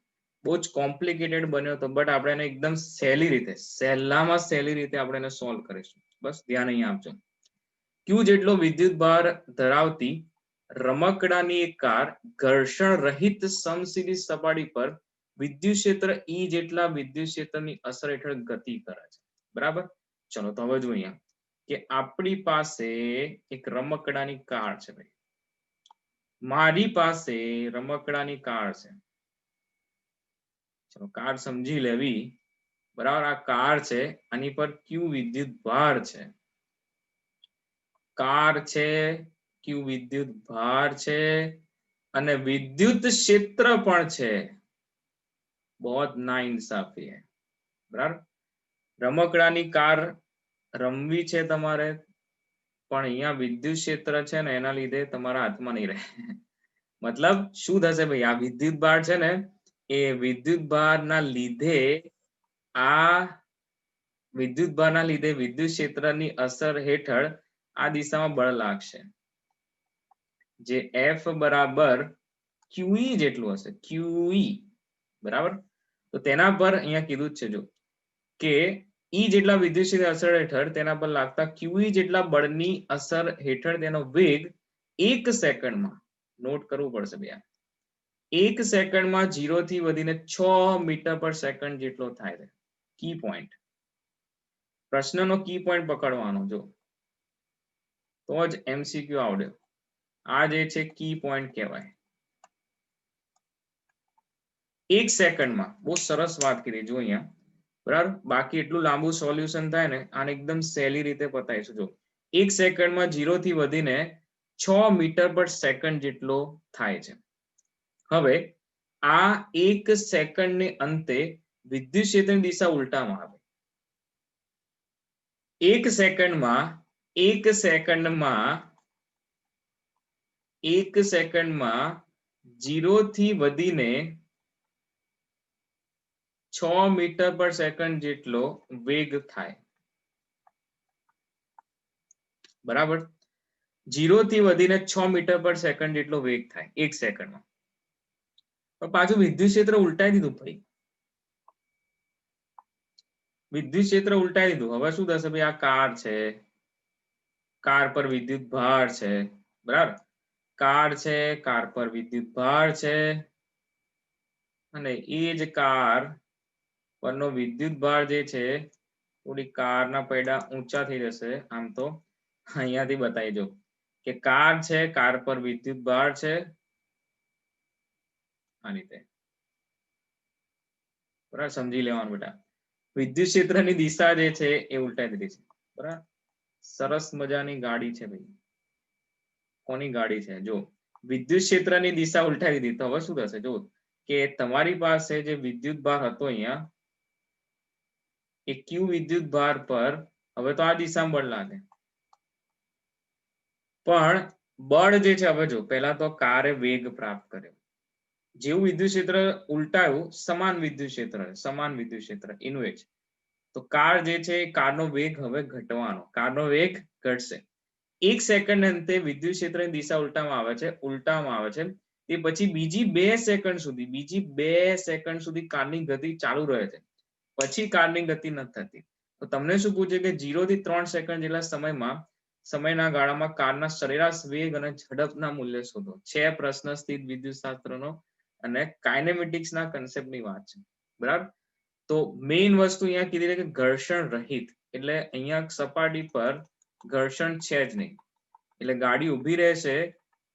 બહુ જ કોમ્પ્લિકેટેડ બન્યો હતો, બટ આપણે એને એકદમ સહેલી રીતે, સહેલામાં સહેલી રીતે આપણે એને સોલ્વ કરીશું. બસ ધ્યાન અહીંયા આપજો. Q જેટલો વિદ્યુતભાર ધરાવતી રમકડાની એક કાર ઘર્ષણ રહિત સમશીલી સપાટી પર વિદ્યુત ક્ષેત્ર E જેટલા વિદ્યુત ક્ષેત્રની અસર હેઠળ ગતિ કરે છે, બરાબર. ચલો તો હવે જો અહીંયા કે આપણી પાસે એક રમકડાની કાર છે ભાઈ, મારી પાસે રમકડાની કાર છે. ચલો કાર સમજી લેવી, બરાબર. આ કાર છે, આની પર Q વિદ્યુત ભાર છે. કાર છે, Q વિદ્યુત ભાર છે, અને વિદ્યુત ક્ષેત્ર પણ છે. बहुत नाइंसाफी है, बराबर. રમકડાની કાર રમવી છે તમારે, પણ અહીંયા વિદ્યુત ક્ષેત્ર છે ને એના લીધે તમારા હાથમાં નહીં રહે. મતલબ શું થશે ભાઈ, આ વિદ્યુત ભાર છે ને એ વિદ્યુત ભારના લીધે આ વિદ્યુત ભારના લીધે વિદ્યુત ક્ષેત્રની અસર હેઠળ આ દિશામાં બળ લાગશે, જે F બરાબર QE જેટલું હશે. QE બરાબર. તો તેના પર અહીંયા કીધું જ છે જો કે E જેટલા વિદ્યુત ક્ષેત્ર અસર હેઠળ તેના પર લાગતા QE જેટલા બળની અસર હેઠળ તેનો વેગ 1 સેકન્ડમાં, નોટ કરવું પડશે બે, 1 સેકન્ડમાં 0 થી વધીને 6 મીટર પર સેકન્ડ જેટલો થાય છે. કી પોઈન્ટ, પ્રશ્નનો કી પોઈન્ટ પકડવાનો જો, તો જ MCQ આવડે. આ જે છે કી પોઈન્ટ કહેવાય. 1 સેકન્ડમાં, બહુ સરસ વાત કરી જો અહીંયા, બરાબર. બાકી એટલું લાંબુ સોલ્યુશન થાય ને, આને એકદમ સહેલી રીતે પતાવીશું જો. 1 સેકન્ડમાં 0 થી વધીને 6 મીટર પર સેકન્ડ જેટલો થાય છે. હવે આ 1 સેકન્ડને અંતે વિદ્યુત ક્ષેત્રની દિશા ઉલટામાં આવે. 1 સેકન્ડમાં 0 થી વધીને 6 મીટર પર સેકન્ડ જેટલો વેગ થાય, બરાબર. 0 થી વધીને 6 મીટર પર સેકન્ડ જેટલો વેગ થાય 1 સેકન્ડમાં. પણ પાછું વિદ્યુત ક્ષેત્ર ઉલટાઈ દીધું ભાઈ, વિદ્યુત ક્ષેત્ર ઉલટાઈ દીધું. હવે શું થશે ભાઈ, આ કાર છે, કાર પર વિદ્યુત ભાર છે, બરાબર. કાર છે, કાર પર વિદ્યુત ભાર છે, અને એ જ કાર પરનો વિદ્યુત ભાર જે છે થોડી કારના પૈડા ઊંચા થઈ જશે. આમ તો અહીંયાથી બતાવી દો કે કાર છે, કાર પર વિદ્યુત ભાર છે આ રીતે, બરાબર. સમજી લેવાનું બેટા, વિદ્યુત ક્ષેત્રની દિશા જે છે એ ઉલટાઈ દીધી છે, બરાબર. સરસ મજાની ગાડી છે ભાઈ, કોની ગાડી છે જો, વિદ્યુત ક્ષેત્રની દિશા ઉલટાવી દીધી. તો હવે શું થશે જો, કે તમારી પાસે જે વિદ્યુત ભાર હતો અહીંયા, એ ક્યુ વિદ્યુત ભાર પર હવે તો આ દિશામાં બળ લાગે, પણ બળ જે છે હવે જો, પહેલા તો કારે વેગ પ્રાપ્ત કર્યો, જેવું વિદ્યુત ક્ષેત્ર ઉલટાયું, સમાન વિદ્યુત ક્ષેત્ર, સમાન વિદ્યુત ક્ષેત્ર ઇન્વેજ, તો કાર જે છે કારનો વેગ હવે ઘટવાનો, કારનો વેગ ઘટશે. 1 સેકન્ડ અંતે વિદ્યુત ક્ષેત્રની દિશા ઉલટાવવામાં આવે છે, તે પછી બીજી 2 સેકન્ડ સુધી કારની ગતિ ચાલુ રહે છે, પછી કારની ગતિ નથી થતી. તો તમને શું પૂછે કે 0 થી 3 સેકન્ડ જેટલા સમયના ગાળામાં કારના સરેરાશ વેગ અને ઝડપના મૂલ્ય શોધો. છે પ્રશ્ન સ્થિત વિદ્યુત શાસ્ત્રનો અને કાઇનેમેટિક્સના કન્સેપ્ટની વાત છે, બરાબર. તો મેઇન વસ્તુ અહીંયા કીધી છે કે ઘર્ષણ રહિત, એટલે અહીંયા સપાટી પર ઘર્ષણ છે જ નહીં, એટલે ગાડી ઊભી રહેશે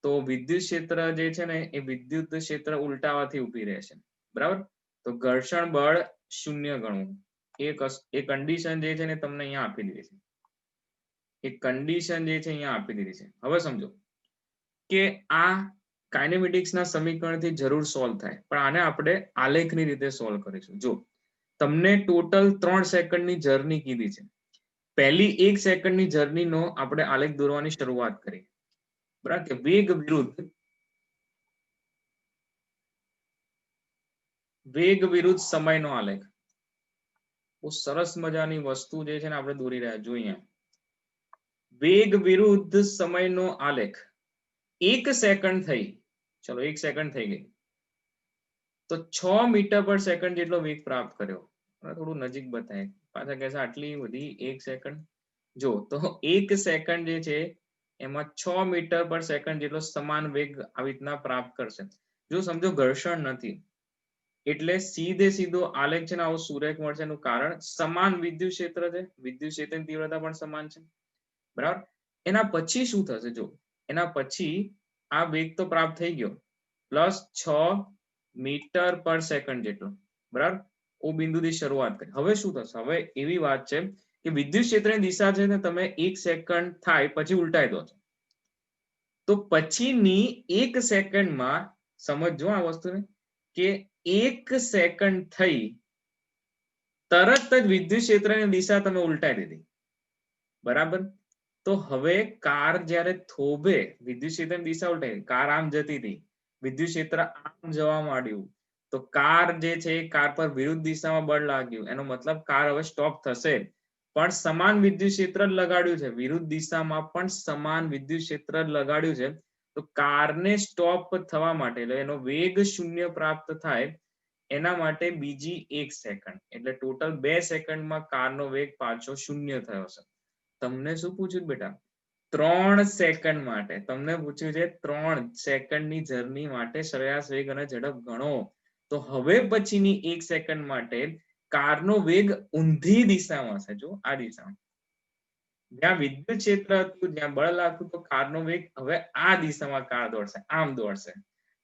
તો વિદ્યુત ક્ષેત્ર જે છે ને એ વિદ્યુત ક્ષેત્ર ઉલટાવાથી ઊભી રહેશે, બરાબર. તો ઘર્ષણ બળ 0 ગણવું, એ કન્ડિશન જે છે ને તમને અહીંયા આપી દીધી છે, એ કન્ડિશન જે છે અહીંયા આપી દીધી છે. હવે સમજો કે આ કાઇનેમેટિક્સના સમીકરણથી જરૂર સોલ્વ થાય, પણ આને આપણે આલેખની રીતે સોલ્વ કરીશું. જો તમને ટોટલ 3 સેકન્ડની જર્ની કીધી છે, પહેલી 1 સેકન્ડની જર્નીનો આપણે આલેખ દોરવાની શરૂઆત કરી, બરાબર. કે વેગ વિરુદ્ધ સમયનો આલેખ, બહુ સરસ મજાની વસ્તુ જે છે ને આપણે દોરી રહ્યા જોઈએ, વેગ વિરુદ્ધ સમયનો આલેખ. 1 સેકન્ડ થઈ, ચલો 1 સેકન્ડ થઈ ગઈ, તો 6 મીટર પર સેકન્ડ જેટલો વેગ પ્રાપ્ત કર્યો. થોડું નજીક બતાય, પાછા કહેશે આટલી બધી 1 સેકન્ડ. જો તો 1 સેકન્ડ જે છે એમાં 6 મીટર પર સેકન્ડ જેટલો સમાન વેગ આવી રીતના પ્રાપ્ત કરશે. જો સમજો ઘર્ષણ નથી, એટલે સીધો આલેખ છે ને આવો સુરેખ મળશે. એનું કારણ સમાન વિદ્યુત ક્ષેત્ર છે, વિદ્યુત ક્ષેત્રની તીવ્રતા પણ સમાન છે, બરાબર. એના પછી શું થશે જો, એના પછી આ વેગ તો પ્રાપ્ત થઈ ગયો, પ્લસ 6 મીટર પર સેકન્ડ જેટલો, બરાબર. ઓ બિંદુથી શરૂઆત કરી. હવે શું થશે, હવે એવી વાત છે કે વિદ્યુત ક્ષેત્રની દિશા છે ને તમે 1 સેકન્ડ થાય પછી ઉલટાઈ દો છો, તો પછીની 1 સેકન્ડમાં સમજો આ વસ્તુને, કે 1 સેકન્ડ થઈ તરત જ વિદ્યુત ક્ષેત્રની દિશા તમે ઉલટાઈ દીધી, બરાબર. તો હવે કાર જ્યારે થોભે, વિદ્યુત ક્ષેત્રની દિશા ઉલટાઈ, કાર આમ જતી હતી, વિદ્યુત ક્ષેત્ર આમ જવા માંડ્યું, તો કાર જે છે કાર પર વિરુદ્ધ દિશામાં બળ લાગ્યું, એનો મતલબ કાર હવે સ્ટોપ થશે, પણ સમાન વિદ્યુત ક્ષેત્ર જ લગાડ્યું છે, વિરુદ્ધ દિશામાં પણ સમાન વિદ્યુત ક્ષેત્ર જ લગાડ્યું છે. તો કારને સ્ટોપ થવા માટે, એટલે એનો વેગ 0 પ્રાપ્ત થાય એના માટે બીજી 1 સેકન્ડ, એટલે ટોટલ 2 સેકન્ડમાં કારનો વેગ પાછો 0 થયો છે. તમને શું પૂછ્યું બેટા, 3 સેકન્ડ માટે તમને પૂછ્યું છે, 3 સેકન્ડની જર્ની માટે સરેરાશ વેગ અને ઝડપ ગણો. તો હવે પછીની 1 સેકન્ડ માટે કારનો વેગ ઊંધી દિશામાં છે, જો આ દિશામાં, જ્યાં વિદ્યુત ક્ષેત્ર હતું, જ્યાં બળ લાગતું, તો કારનો વેગ હવે આ દિશામાં કાર દોડશે, આમ દોડશે.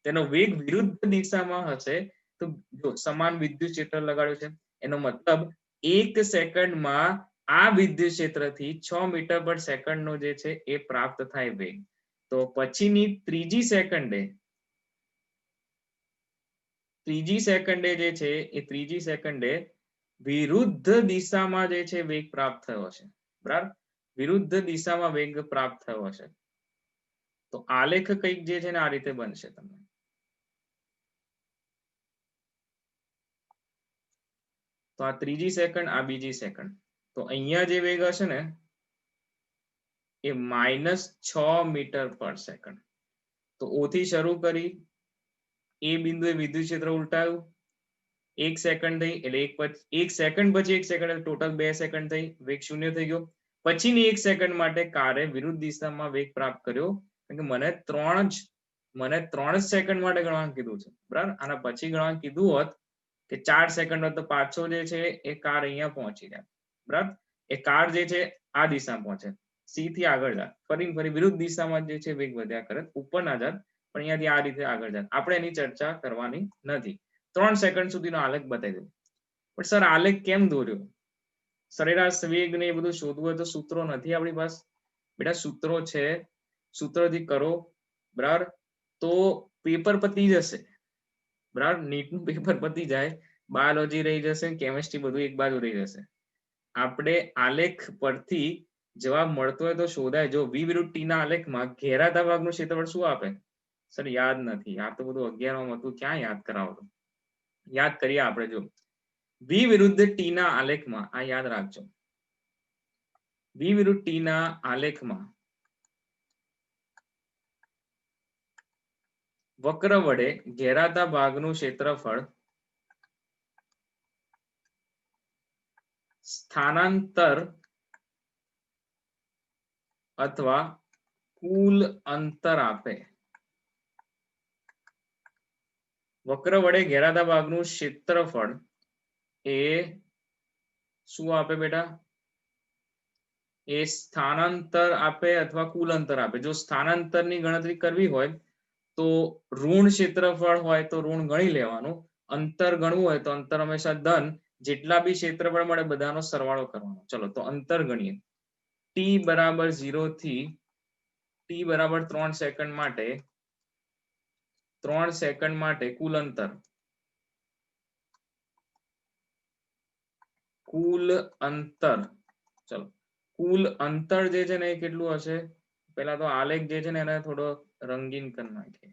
તેનો વેગ વિરુદ્ધ દિશામાં હશે, તો જો સમાન વિદ્યુત ક્ષેત્ર લગાડ્યું છે, એનો મતલબ 1 સેકન્ડમાં આ વિદ્યુત ક્ષેત્રથી 6 મીટર પર સેકન્ડનો જે છે એ પ્રાપ્ત થાય વેગ. તો પછીની ત્રીજી સેકન્ડે જે છે એ ત્રીજી સેકન્ડે વિરુદ્ધ દિશામાં જે છે વેગ પ્રાપ્ત થયો હશે, બરાબર. વિરુદ્ધ દિશામાં વેગ પ્રાપ્ત થયો હશે. તો આલેખ કંઈક જે છે ને આ રીતે બનશે. તમને તો આ ત્રીજી સેકન્ડ, આ બીજી સેકન્ડ. તો અહીંયા જે વેગ હશે ને એ -6 મીટર પર સેકન્ડ. તો ઓ થી શરૂ કરી, એ બિંદુએ વિદ્યુત ક્ષેત્ર ઉલટાયું, 1 સેકન્ડ થઈ એટલે એક સેકન્ડ પછી 1 સેકન્ડ ટોટલ 2 સેકન્ડ થઈ, વેગ શૂન્ય થઈ ગયો. પછીની 1 સેકન્ડ માટે કારે વિરુદ્ધ દિશામાં વેગ પ્રાપ્ત કર્યો, કારણ કે મને 3 જ સેકન્ડ માટે ગણવાનું કીધું છે, બરાબર. આના પછી ગણવાનું કીધું હોત કે 4 સેકન્ડ હોત તો પાછો જે છે એ કાર અહીંયા પહોંચી જાય, બરાબર. એ કાર જે છે આ દિશામાં પહોંચે, સી થી આગળ જાય, ફરી વિરુદ્ધ દિશામાં જે છે વેગ વધ્યા કરે, ઉપર ના જાય, પણ અહીંયાથી આ રીતે આગળ જાય. આપણે એની ચર્ચા કરવાની નથી. 3 સેકન્ડ સુધીનો આલેખ બતાવી દઉં. પણ સર આલેખ કેમ દોર્યો? સરેરાશ વેગ ને એ બધું શોધવું હોય તો સૂત્રો નથી આપણી પાસે. બેટા સૂત્રો છે, સૂત્રથી કરો, બરાબર. તો પેપર પતી જશે, બરાબર. નીટનું પેપર પતી જાય, બાયોલોજી રહી જશે, કેમિસ્ટ્રી બધું એક બાજુ રહી જશે. આપણે આલેખ પરથી જવાબ મળતો હોય તો શોધાય. જો વી વિરુદ્ધ ટી ના આલેખમાં ઘેરાતા ભાગનું ક્ષેત્રફળ શું આપે? સર યાદ નથી, આ તો બધું 11માં હતું, ક્યાં યાદ કરાવો? યાદ કરીએ આપણે. જો વી વિરુદ્ધ ટી ના આલેખમાં, આ યાદ રાખજો, વી વિરુદ્ધ ટી ના આલેખમાં વક્ર વડે ઘેરાતા ભાગનું ક્ષેત્રફળ સ્થાનાંતર અથવા કુલ અંતર આપે. વક્ર વડે ઘેરાતા ભાગનું ક્ષેત્રફળ એ શું આપે બેટા? એ સ્થાનાંતર આપે અથવા કુલ અંતર આપે. જો સ્થાનાંતરની ગણતરી કરવી હોય તો ઋણ ક્ષેત્રફળ હોય તો ઋણ ગણી લેવાનું, અંતર ગણવું હોય તો અંતર હંમેશા ધન, જેટલા બી ક્ષેત્રફળ મળે બધાનો સરવાળો કરવાનો. ચલો તો અંતર ગણીએ. ટી બરાબર 0 થી ટી બરાબર 3 સેકન્ડ માટે 3 સેકન્ડ માટે કુલ અંતર, ચલો કુલ અંતર જે છે ને એ કેટલું હશે? પહેલા તો આલેખ જે છે ને એને થોડો રંગીન કરી નાખીએ.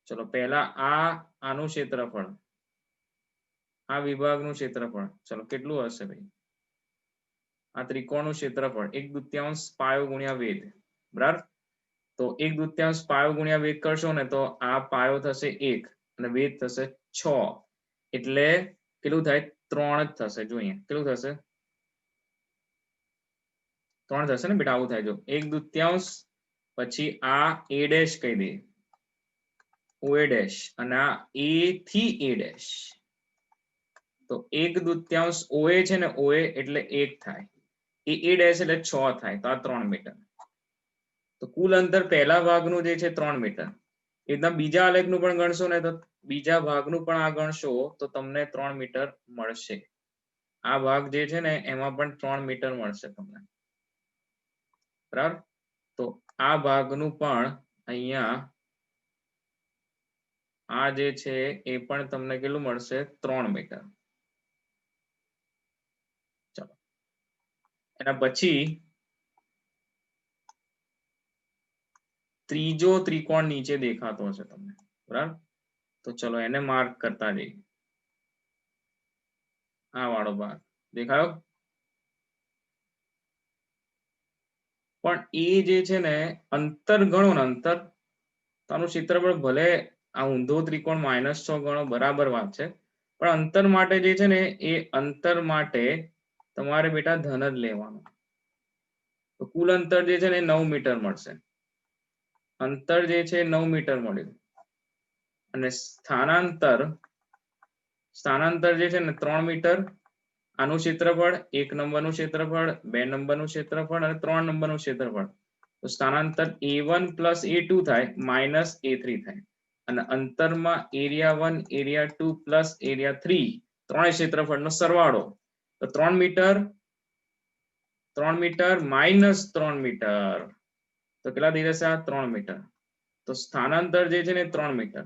ચલો પહેલા આનું ક્ષેત્રફળ, આ વિભાગનું ક્ષેત્રફળ, ચલો કેટલું હશે ભાઈ? આ ત્રિકોણનું ક્ષેત્રફળ 1/2 પાયો ગુણ્યા વેધ, બરાબર. તો 1/2 પાયો ગુણ્યા વેધ કરશો ને તો આ પાયો થશે 1 અને વેધ થશે 6, એટલે કેટલું થાય? 3 જ થશે. જોઈએ કેટલું થશે? 3 થશે ને બેટા. આવું થાય. જો 1/2 પછી આ a ડેશ કહી દે, OA ડેશ, અને આ a થી a ડેશ, તો 1/2 OA છે ને, OA એટલે 1 થાય, a ડેશ એટલે 6 થાય, તો આ 3 મીટર. તો કુલ અંતર પહેલા ભાગનું જે છે 3 મીટર. એકદમ બીજા આલેખનું પણ ગણશો ને તો બીજા ભાગનું પણ આ ગણશો તો તમને 3 મીટર મળશે. આ ભાગ જે છે ને એમાં પણ 3 મીટર મળશે તમને, બરાબર. તો આ ભાગનું પણ અહીંયા આ જે છે એ પણ તમને કેટલું મળશે? 3 મીટર. ચલો એના પછી ત્રીજો ત્રિકોણ નીચે દેખાતો હશે તમને, બરાબર. તો ચલો એને માર્ક કરતા જઈએ. આ વાળો ભાગ દેખાયો? પણ એ જે છે ને અંતર ગણો ને, અંતર તો આનું ક્ષેત્રફળ ભલે આ ઊંધો ત્રિકોણ -6 ગણો, બરાબર વાત છે, પણ અંતર માટે જે છે ને એ અંતર માટે તમારે બેટા ધન જ લેવાનું. તો કુલ અંતર જે છે ને 9 મીટર મળશે. અંતર જે છે 9 મીટર મળ્યું, અને સ્થાનાંતર જે છે ને 3 મીટર. આનું ક્ષેત્રફળ 1 નંબરનું ક્ષેત્રફળ, 2 નંબરનું ક્ષેત્રફળ અને 3 નંબરનું ક્ષેત્રફળ. તો સ્થાનાંતર a1 પ્લસ a2 થાય -a3 થાય, અને અંતરમાં એરિયા 1 એરિયા 2 પ્લસ એરિયા 3 ત્રણેય ક્ષેત્રફળનો સરવાળો. તો 3 મીટર -3 મીટર, તો કેટલા થઈ જશે? આ 3 મીટર. તો સ્થાનાંતર જે છે ને 3 મીટર.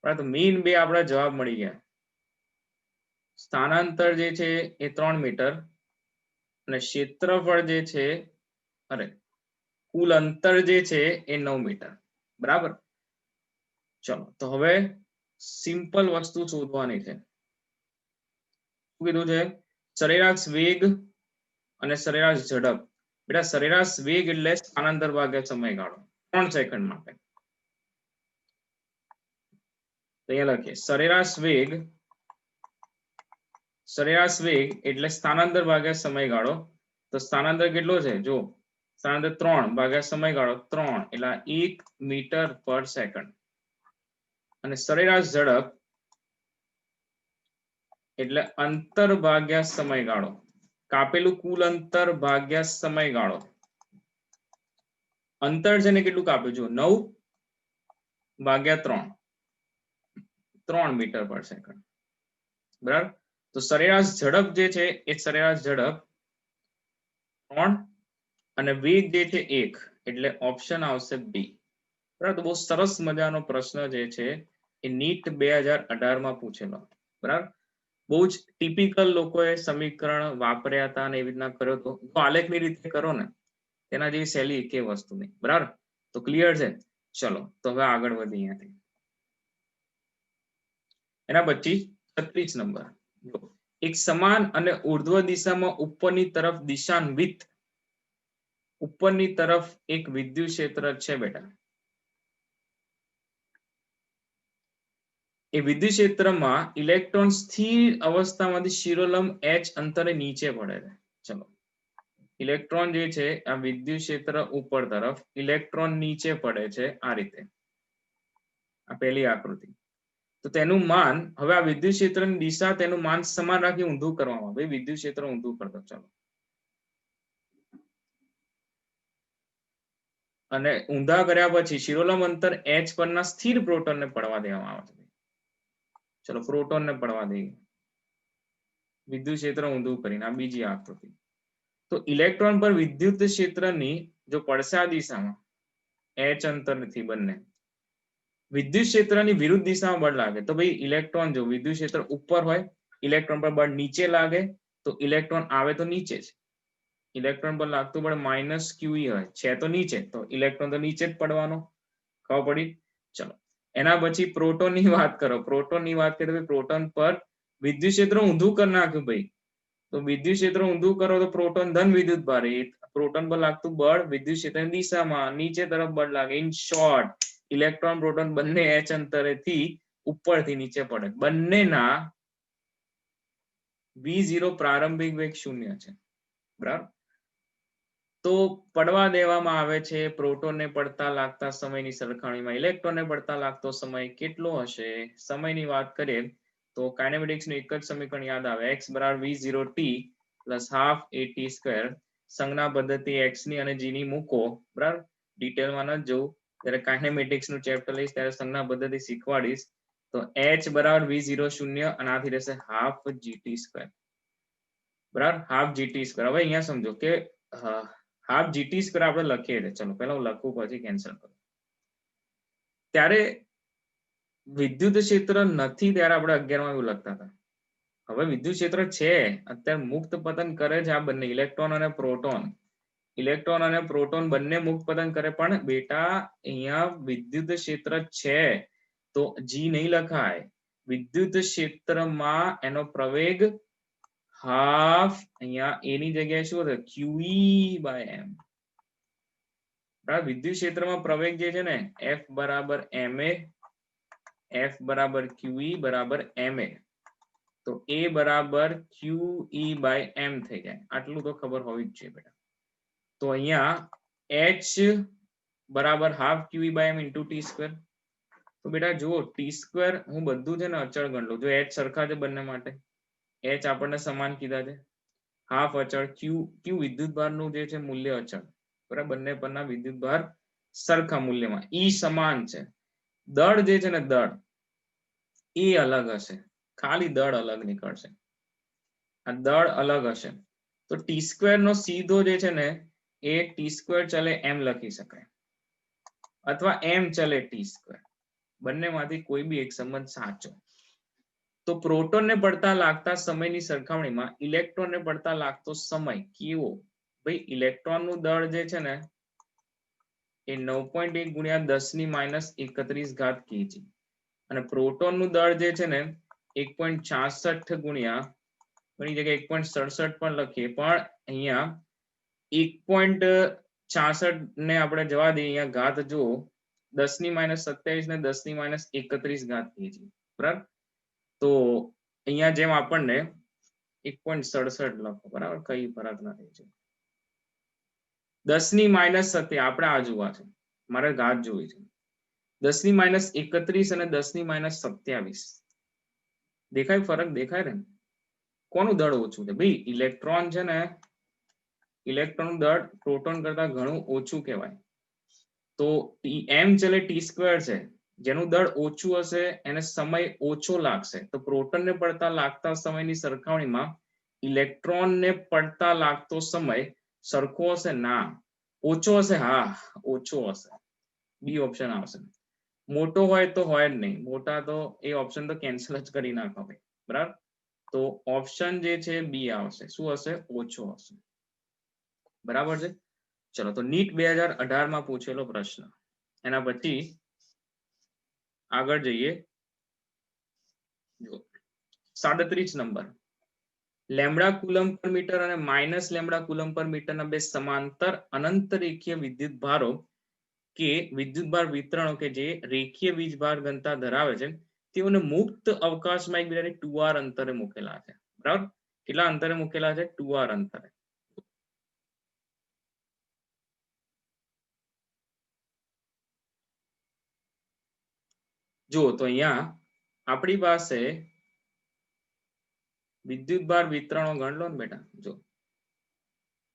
તો મીન બે આપણા જવાબ મળી ગયા. સ્થાનાંતર જે છે એ 3 મીટર અને ક્ષેત્રફળ જે છે, કુલ અંતર જે છે એ 9 મીટર, બરાબર. ચલો તો હવે સિમ્પલ વસ્તુ શોધવાની છે. શું કીધું છે? સરેરાશ વેગ અને સરેરાશ ઝડપ. બેટા સરેરાશ વેગ એટલે સ્થાનાંતર ભાગ્યા સમયગાળો 3 સેકન્ડ માટે. તો અહીંયા લખીએ સરેરાશ વેગ એટલે સ્થાનાંતર ભાગ્યા સમયગાળો. તો સ્થાનાંતર કેટલો છે? જો સ્થાનાંતર 3 ભાગ્યા સમયગાળો 3 એટલે 1 મીટર પર સેકન્ડ. અને સરેરાશ ઝડપ એટલે અંતર ભાગ્યા સમયગાળો, કાપેલું કુલ અંતર ભાગ્યા સમયગાળો. અંતર છે ને કેટલું કાપ્યું? જો 9 ભાગ્યા 3 મીટર પર સેકન્ડ. બરાબર. તો સરેરાશ ઝડપ જે છે એ સરેરાશ ઝડપ 3 અને વેગ જે છે 1 એટલે ઓપ્શન આવશે બી. બરાબર. તો બહુ સરસ મજાનો પ્રશ્ન જે છે એ નીટ 2018 માં પૂછેલો. બરાબર. બહુ જ ટિપિકલ લોકોએ સમીકરણ વાપર્યા હતા અને એવી રીતના કર્યો હતો. તો આલેખની રીતે કરો ને તેના જેવી સહેલી એકે વસ્તુ નહીં. બરાબર. તો ક્લિયર છે? ચલો તો હવે આગળ વધી અહીંયાથી. એના પછી 36 નંબર. એક સમાન અને ઉર્ધ્વ દિશામાં ઉપરની તરફ દિશાન્વિત ઉપરની તરફ એક વિદ્યુત ક્ષેત્ર છે બેટા. એ વિદ્યુત ક્ષેત્રમાં ઇલેક્ટ્રોન સ્થિર અવસ્થામાંથી શિરોલંબ h અંતરે નીચે પડે છે. ચલો ઇલેક્ટ્રોન જે છે આ વિદ્યુત ક્ષેત્ર ઉપર તરફ, ઇલેક્ટ્રોન નીચે પડે છે આ રીતે. આ પહેલી આકૃતિ. તો તેનું માન, હવે આ વિદ્યુત ક્ષેત્રની દિશા તેનું માન સમાન રાખી ઊંધું કરવામાં આવે. વિદ્યુત ક્ષેત્ર ઊંધું કરતો. ચાલો અને ઊંધા કર્યા પછી શિરોલંબ અંતર h પરના સ્થિર પ્રોટોનને પડવા દેવામાં આવે છે. ચલો પ્રોટોનને પડવા દઈએ. વિદ્યુત ક્ષેત્ર ઊંધું કરીને આ બીજી આકૃતિ. તો ઇલેક્ટ્રોન પર વિદ્યુત ક્ષેત્રની જો પડશે આ દિશામાં h અંતરથી બંને, વિદ્યુત ક્ષેત્રની વિરુદ્ધ દિશામાં બળ લાગે તો ભાઈ ઇલેક્ટ્રોન જો વિદ્યુત ક્ષેત્ર ઉપર હોય, ઇલેક્ટ્રોન પર બળ નીચે લાગે તો ઇલેક્ટ્રોન આવે તો નીચે જ. ઇલેક્ટ્રોન પર લાગતું બળ -QE હોય છે તો નીચે, તો ઇલેક્ટ્રોન તો નીચે જ પડવાનો. ખબર પડી? ચલો એના પછી પ્રોટોનની વાત કરો. પ્રોટોનની વાત કરીએ તો પ્રોટોન પર વિદ્યુત ક્ષેત્ર ઊંધું કરી નાખ્યું ભાઈ. તો વિદ્યુત ક્ષેત્ર ઊંધું કરો તો પ્રોટોન ધન વિદ્યુત ભાર. પ્રોટોન પર લાગતું બળ વિદ્યુત ક્ષેત્રની દિશામાં નીચે તરફ બળ લાગે. ઇન શોર્ટ ઇલેક્ટ્રોન પ્રોટોન બંને h અંતરેથી ઉપરથી નીચે પડે. બંનેના v0 પ્રારંભિક વેગ 0 છે. બરાબર. તો પડવા દેવામાં આવે છે. પ્રોટોનને પડતા લાગતા સમયની સરખામણીમાં ઇલેક્ટ્રોનને પડતા લાગતો સમય કેટલો હશે? સમયની વાત કરીએ તો કાઇનેમેટિક્સનું એક જ સમીકરણ યાદ આવે. x = v0t + ½ at². સંજ્ઞા પદ્ધતિ x ની અને g ની મૂકો. બરાબર. ડિટેલમાં ન જવું. જ્યારે કાઇનેમેટિક્સનું ચેપ્ટર લઈશ ત્યારે સંજ્ઞા પદ્ધતિ શીખવાડીશ. તો h = v0 0 અને આથી રહેશે ½ gt². બરાબર. ½ gt². હવે અહીંયા સમજો કે ½ gt² આપણે લખીએ છીએ. ચલો પહેલા હું લખું પછી કેન્સલ કરું. ત્યારે વિદ્યુત ક્ષેત્ર નથી ત્યારે આપણે 11 માં એવું લખતા હતા. હવે વિદ્યુત ક્ષેત્ર છે, અત્યારે મુક્ત પતન કરે છે આ બંને ઇલેક્ટ્રોન અને પ્રોટોન. ઇલેક્ટ્રોન અને પ્રોટોન બંને મુક્ત પતન કરે, પણ બેટા અહીંયા વિદ્યુત ક્ષેત્ર છે તો g નહીં લખાય. વિદ્યુત ક્ષેત્રમાં એનો પ્રવેગ હાફ, અહીંયા a ની જગ્યાએ શું હશે? QE/m. વિદ્યુત ક્ષેત્રમાં પ્રવેગ જે છે ને F = ma, F = QE = ma. તો a = QE/m થઈ જાય. આટલું તો ખબર હોવી જ જોઈએ બેટા. તો અહીંયા h = ½ QE/m × t². તો બેટા જુઓ t² હું બધું છે ને અચળ ગણ લઉં. જો h સરખા છે બંને માટે, h આપણને સમાન કીધા છે, હાફ અચળ, q વિદ્યુત ભારનું જે છે મૂલ્ય અચળ. બરાબર. બંને પરના વિદ્યુત ભાર સરખા મૂલ્યમાં, E સમાન છે. દળ જે છે ને દળ એ અલગ હશે. ખાલી દળ અલગ નીકળશે. આ દળ અલગ હશે. તો t² નો સીધો જે છે ને એ t² ચલે m લખી શકાય અથવા m ચલે t². બંનેમાંથી કોઈ બી એક સંબંધ સાચો. તો પ્રોટોનને પડતા લાગતા સમયની સરખામણીમાં ઇલેક્ટ્રોનને પડતા લાગતો સમય કેવો? ભાઈ ઇલેક્ટ્રોનનું દળ જે છે ને એ 9.1 × 10⁻31 kg અને પ્રોટોનનું દળ જે છે ને 1.66 × ઘણી જગ્યાએ 1.67 પણ લખીએ, પણ અહીંયા 1.66 ને આપણે જવા દઈએ. અહીંયા ઘાત જુઓ, 10⁻27 ને 10⁻31 ઘાત કહીએ છીએ, બરાબર. તો અહીંયા જેમ આપણને 1.67 લખો, બરાબર, કઈ ફરક નથી છે. 10⁻27 આપણે આ જોવા છે, મારે ઘાત જોવી છે. 10⁻31 અને 10⁻27 દેખાય ફરક? દેખાય ને? કોનું દળ ઓછું છે ભાઈ? ઇલેક્ટ્રોન છે ને, ઇલેક્ટ્રોન દળ પ્રોટોન કરતા ઘણું ઓછું કહેવાય. તો m ચલે t² છે, જેનું દળ ઓછું હશે એને સમય ઓછો લાગશે. તો પ્રોટોનને પડતા લાગતા સમયની સરખામણીમાં ઇલેક્ટ્રોનને પડતા લાગતો સમય સરખો હશે? ના, ઓછો હશે. હા, ઓછો હશે. બી ઓપ્શન આવશે. મોટો હોય તો હોય જ નહીં, મોટા તો એ ઓપ્શન તો કેન્સલ જ કરી નાખો ભાઈ, બરાબર. તો ઓપ્શન જે છે બી આવશે. શું હશે? ઓછો હશે. બરાબર છે. ચલો, તો નીટ 2018 માં પૂછેલો પ્રશ્ન. એના પછી આગળ જઈએ. જો 37 નંબર, લેમ્બડા કુલમ પર મીટર અને માઇનસ લેમ્બડા કુલમ પર મીટરના બે સમાંતર અનંત રેખીય વિદ્યુત ભારો કે વિદ્યુતભાર વિતરણો કે જે રેખીય વીજભાર ઘનતા ધરાવે છે તેઓને મુક્ત અવકાશમાં એકબીજાની 2r અંતરે મૂકેલા છે. બરાબર. કેટલા અંતરે મૂકેલા છે? 2r અંતરે. જો તો અહીંયા આપણી પાસે વિદ્યુતભાર વિતરણો ગણ લો ને બેટા. જો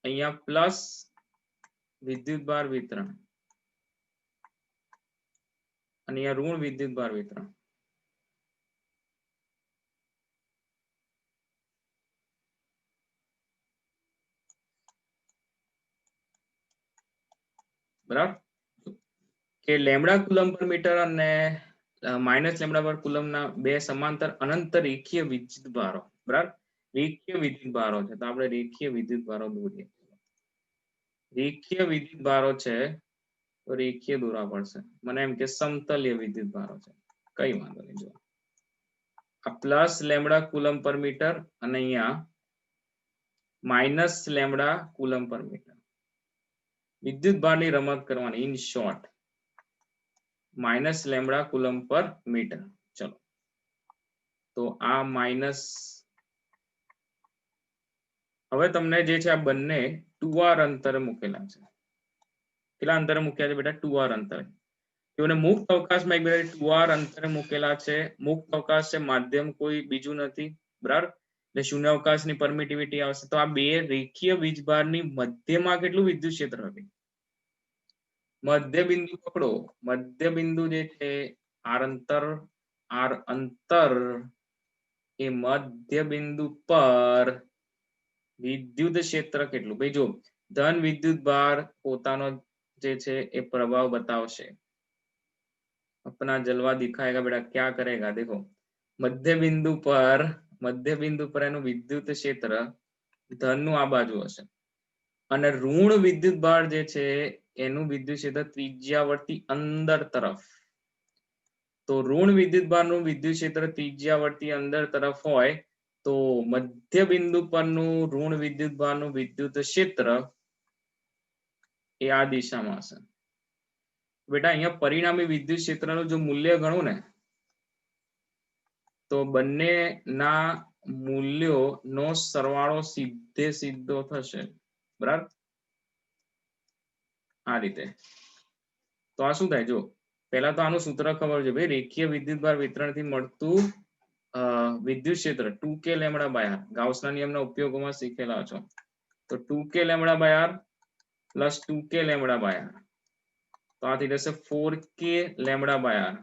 અહીંયા પ્લસ વિદ્યુતભાર વિતરણ અને અહીંયા ઋણ વિદ્યુતભાર વિતરણ. બરાબર. કે લેમ્બડા કુલમ પર મીટર અને માઇનસ લેમ્બડા પર કુલમના બે સમાંતર અનંત રેખીય વિદ્યુતભારો. બરાબર. રેખીય વિદ્યુતભારો છે, તો આપણે રેખીય વિદ્યુતભારો દોરીએ. રેખીય વિદ્યુતભારો છે તો રેખીય દોરવા પડશે. મને એમ કે સમતલીય વિદ્યુતભારો છે, કઈ વાંધો નહીં. જો આ પ્લસ લેમ્બડા કુલમ પર મીટર અને અહીંયા માઇનસ લેમ્બડા કુલમ પર મીટર. વિદ્યુતભારની રમત કરવાની. In short minus lambda coulomb પર મીટર. ચલો, તો આ માઇનસ, હવે તમને જે છે આ બંને 2r અંતરે મૂકેલા છે. કેટલા અંતરે મૂક્યા છે બેટા? 2r અંતરે. તેઓને મુક્ત અવકાશમાં એકબીજાની 2r અંતરે મૂકેલા છે. મુક્ત અવકાશ છે, માધ્યમ કોઈ બીજું નથી. બરાબર. એટલે શૂન્ય અવકાશની પરમિટિવિટી આવશે. તો આ બે રેખીય વીજભારની મધ્યમાં કેટલું વિદ્યુત ક્ષેત્ર હતું? મધ્ય બિંદુ પકડો. મધ્ય બિંદુ જે છે r અંતર એ મધ્ય બિંદુ પર વિદ્યુત ક્ષેત્ર કેટલું? ભાઈ જો, ધન વિદ્યુત ભાર પોતાનો જે છે એ પ્રભાવ બતાવશે. अपना जलवा दिखाएगा बेटा, क्या करेगा? देखो, मध्य बिंदु पर एनु विद्युत क्षेत्र धन नु आ बाजू हशे અને ઋણ વિદ્યુત ભાર જે છે એનું વિદ્યુત ક્ષેત્ર ત્રિજ્યાવર્તી અંદર તરફ. તો ઋણ વિદ્યુત ભારનું વિદ્યુત ક્ષેત્ર ત્રિજ્યાવર્તી અંદર તરફ હોય તો મધ્ય બિંદુ પરનું ઋણ વિદ્યુત ભારનું વિદ્યુત ક્ષેત્ર એ આ દિશામાં હશે. બેટા અહીંયા પરિણામી વિદ્યુત ક્ષેત્રનું જો મૂલ્ય ગણું ને તો બંનેના મૂલ્યોનો સરવાળો સીધો થશે. બરાબર. આ રીતે. તો આ શું થાય? જો પહેલા તો આનું સૂત્ર ખબર છે ભાઈ, રેખીય વિદ્યુતભાર વિતરણથી મળતું વિદ્યુત ક્ષેત્ર 2k લેમ્બડા બાય r. ગાઉસના નિયમના ઉપયોગોમાં શીખેલા છો. તો 2k lambda by r plus 2k lambda by r, તો આ થઈ જશે 4k lambda by r.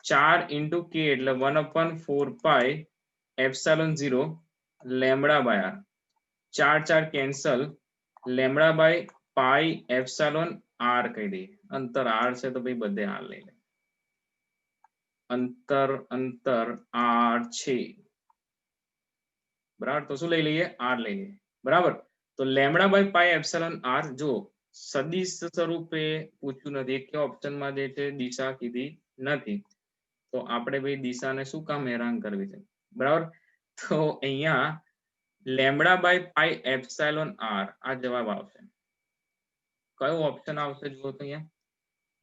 4 into k એટલે 1/4 pi epsilon 0 lambda by r. 4 cancel, lambda by pi epsilon r કહી દઈએ. અંતર r છે તો ભાઈ બધે r લઈ લે. અંતર r છે. બરાબર. તો શું લઈ લઈએ? r લઈ લઈએ. બરાબર. તો lambda by pi epsilon r જો સદિશ સ્વરૂપે પૂછ્યું નથી, એક ઓપ્શનમાં જે છે દિશા કીધી નથી, તો આપણે ભાઈ દિશાને શું કામ હેરાન કરવી છે? બરાબર. તો અહીંયા lambda by pi epsilon r આ જવાબ આવશે. કયો ઓપ્શન આવશે જુઓ તો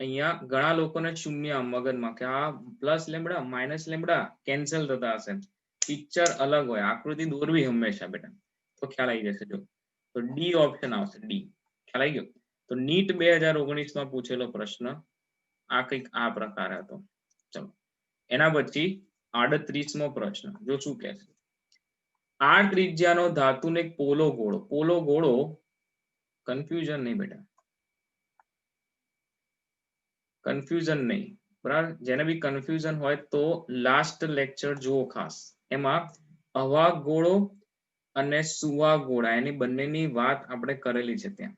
અહીંયા ઘણા લોકોને શૂન્ય મગજમાં કે આ plus lambda minus lambda cancel થતા હશે. પિક્ચર અલગ હોય, આકૃતિ દોરવી હંમેશા બેટા તો ખ્યાલ આવી જશે. જો તો ડી ઓપ્શન આવશે. ડી ખ્યાલ આવી ગયો. તો નીટ 2019 માં પૂછેલો પ્રશ્ન આ કંઈક આ પ્રકાર હતો. ચલો એના પછી 38મો પ્રશ્ન જો શું કહે છે. 8 ત્રિજ્યાનો ધાતુનો એક પોલો ગોળો કન્ફ્યુઝન નહીં બેટા, કન્ફ્યુઝન નહીં બરાબર. જેને બી કન્ફ્યુઝન હોય તો લાસ્ટ લેક્ચર જુઓ ખાસ. એમાં અવાહક ગોળો અને સુવાહક ગોળા એની બંનેની વાત આપણે કરેલી છે. ત્યાં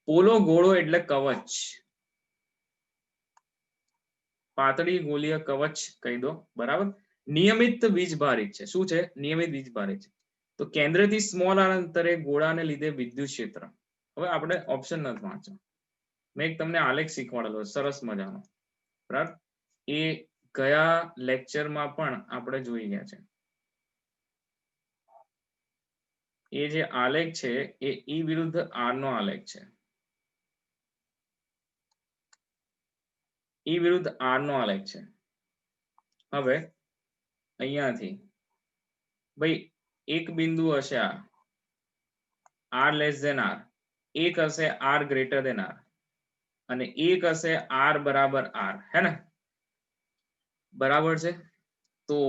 પોલો ગોળો એટલે કવચ, પાતળી ગોળીય કવચ કહી દો બરાબર. નિયમિત વીજભારિત છે. શું છે? નિયમિત વીજભારિત છે. તો કેન્દ્રથી સ્મોલ આર અંતરે ગોળાને લીધે વિદ્યુત ક્ષેત્ર. હવે આપણે ઓપ્શન નથી વાંચો, મેં એક તમને આલેખ શીખવાડેલો સરસ મજાનો બરાબર. એ ગયા લેક્ચરમાં પણ આપણે જોઈ ગયા છે. એ જે આલેખ છે એ ઈ વિરુદ્ધ આર નો આલેખ છે. ઈ વિરુદ્ધ આર નો આલેખ છે. હવે અહીંયાથી ભાઈ એક બિંદુ હશે આ આર લેસ ધેન આર, એક હશે આર ગ્રેટર ધેન આર અને એક હશે આર બરાબર આર, હે ને બરાબર છે. તો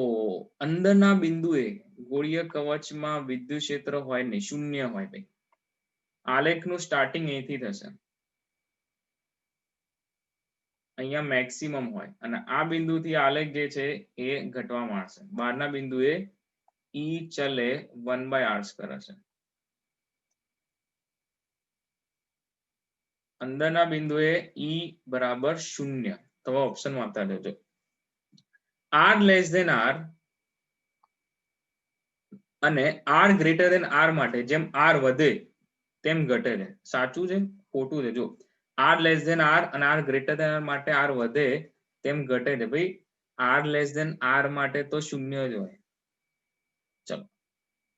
અંદરના બિંદુએ ગોળીય કવચમાં વિદ્યુત ક્ષેત્ર હોય નહીં, શૂન્ય હોય. ભાઈ આલેખનું સ્ટાર્ટિંગ અહીંથી થશે, અહીંયા મેક્સિમમ હોય અને આ બિંદુથી આલેખ જે છે એ ઘટવા માંડશે. બહારના બિંદુએ ઈ ચલે 1/r² હશે, અંદરના બિંદુએ ઈ બરાબર 0. તો ઓપ્શન વાંચતા જજો. આર લેસ ધેન આર અને આર ગ્રેટર ધેન આર માટે જેમ આર વધે તેમ ઘટે છે. સાચું છે ખોટું છે? જો આર લેસ ધેન આર અને આર ગ્રેટર ધેન આર માટે આર વધે તેમ ઘટે છે. ભાઈ આર લેસ ધેન આર માટે તો 0 જ હોય. ચલો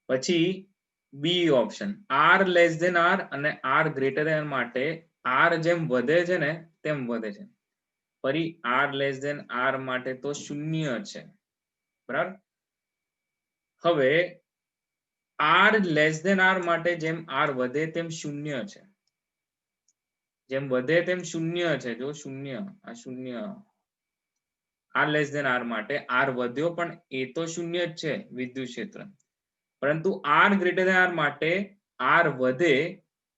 પછી B option, r less than r અને આર ગ્રેટર ધેન માટે આર જેમ વધે છે ને તેમ વધે છે. ફરી આર લેસ ધેન આર માટે તો 0 છે બરાબર. હવે આર લેસ ધેન આર માટે જેમ આર વધે તેમ 0 છે, જેમ વધે તેમ 0 છે. જો 0 આ 0 આર લેસ ધેન આર માટે આર વધ્યો પણ એ તો 0 જ છે વિદ્યુત ક્ષેત્ર. પરંતુ આર ગ્રેટર ધેન આર માટે આર વધે,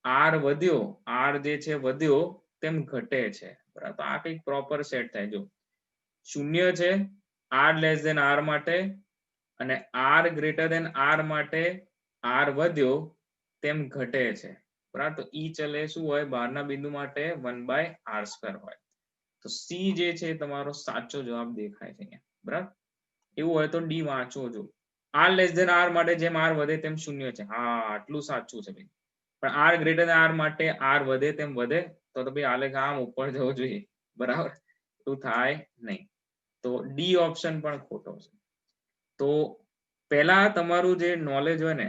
આર વધ્યો, આર જે છે વધ્યો તેમ ઘટે છે બરાબર. તો આ કંઈક પ્રોપર સેટ થાય. જો 0 છે આર લેસ ધેન આર માટે અને આર ગ્રેટર ધેન આર માટે આર વધ્યો તેમ ઘટે છે બરાબર. તો ઈ ચલે શું હોય? બહારના બિંદુ માટે 1/r² હોય. તો સી જે છે તમારો સાચો જવાબ દેખાય છે અહીંયા બરાબર. એવું હોય તો ડી વાંચો. જો આર લેસ ધેન આર માટે જેમ આર વધે તેમ 0 છે. હા આટલું સાચું છે ભાઈ. પણ આર ગ્રેટર ધેન આર માટે આર વધે તેમ વધે તો ભાઈ આલેખ આમ ઉપર જવો જોઈએ બરાબર. એવું થાય નહીં. તો ડી ઓપ્શન પણ ખોટો છે. તો પહેલા તમારું જે નોલેજ હોય ને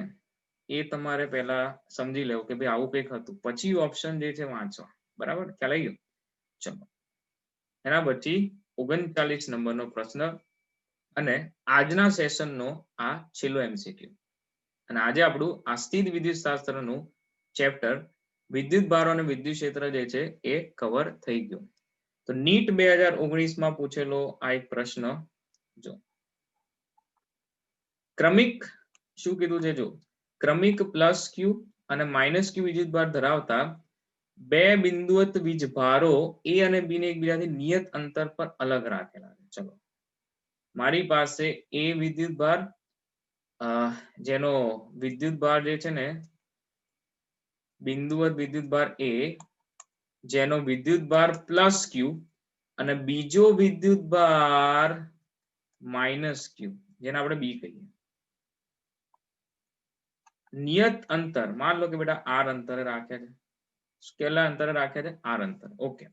એ તમારે પહેલા સમજી લેવું કે ભાઈ આવું કંઈક હતું, પછી ઓપ્શન જે છે વાંચવા બરાબર. ખ્યાલ આવી ગયો? ચલો એના પછી 39 નંબરનો પ્રશ્ન અને આજના સેશનનો આ છેલ્લો MCQ. અને આજે આપણું આ સ્થિર વિદ્યુત શાસ્ત્રનું ચેપ્ટર વિદ્યુત ભારો અને વિદ્યુત ક્ષેત્ર જે છે એ કવર થઈ ગયું. તો નીટ 2019 માં પૂછેલો આ એક પ્રશ્ન જો ક્રમિક શું કીધું છે? જો ક્રમિક +q અને -q વિદ્યુતભાર ધરાવતા બે બિંદુવત વીજભારો A અને B ને એકબીજાથી નિયત અંતર પર અલગ રાખેલા છે. ચલો મારી પાસે A વિદ્યુતભાર જેનો વિદ્યુતભાર જે છે ને બિંદુવત વિદ્યુતભાર A જેનો વિદ્યુતભાર +q અને બીજો વિદ્યુતભાર -q જેને આપણે B કહીએ. નિયત અંતર માન લો કે બેટા r અંતરે રાખ્યા છે. કેટલા અંતરે રાખ્યા છે? r અંતર. ઓકે.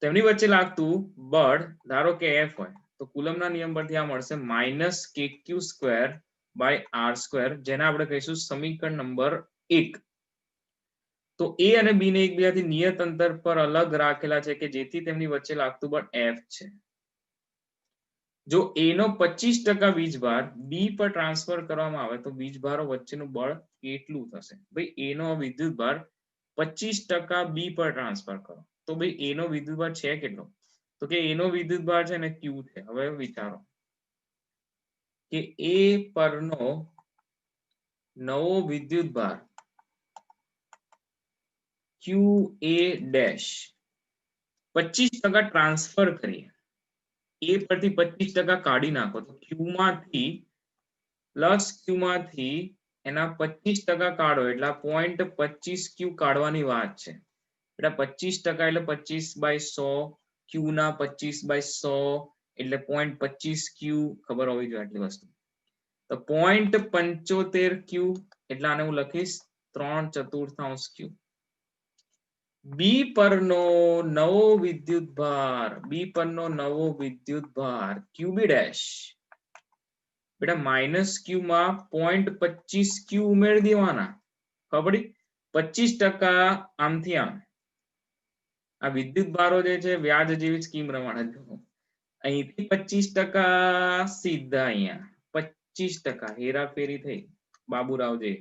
તેમની વચ્ચે લાગતું બળ ધારો કે F હોય તો કુલમના નિયમ પરથી આ મળશે -kq² બાય આર સ્ક્વેર, જેને આપણે કહીશું સમીકરણ નંબર 1. તો એ અને બી ને એકબીજાથી નિયત અંતર પર અલગ રાખેલા છે કે જેથી તેમની વચ્ચે લાગતું બળ એફ છે. જો એ નો 25% વીજભાર બી પર ટ્રાન્સફર કરવામાં આવે તો વીજભારો વચ્ચેનું બળ કેટલું થશે? ભાઈ એ નો વિદ્યુતભાર 25% બી પર ટ્રાન્સફર કરો તો ભાઈ એ નો વિદ્યુતભાર છે કેટલો? તો કે એ નો વિદ્યુતભાર છે ને ક્યુ છે. હવે વિચારો કે એ પરનો નવો વિદ્યુતભાર ક્યુ એ ડેશ 25% ટ્રાન્સફર કરીએ, એ પરથી 25% કાઢી નાખો તો ક્યુ માંથી પ્લસ ક્યુ માંથી એના 25% કાઢો એટલે 0.25 ક્યુ કાઢવાની વાત છે. એટલે 25% એટલે 25/100, ક્યુ ના 25/100 એટલે 0.25 ક્યુ ખબર હોવી જોઈએ આટલી વસ્તુ. તો 0.75 ક્યુ એટલે આને હું લખીશ 3/4 ક્યુ. બી પરનો નવો વિદ્યુતભાર, બી પરનો નવો વિદ્યુતભાર ક્યુબી ડેશ બેટા માઇનસ ક્યુ માં 0.25 ક્યુ ઉમેરી દેવાના. ખબર પડી? 25% આમથી આમ. આ વિદ્યુતભારો જે છે વ્યાજ જેવી સ્કીમ પ્રમાણે અહીંથી 25% સીધા અહીંયા 25% હેરાફેરી થઈ બાબુરાવ જે.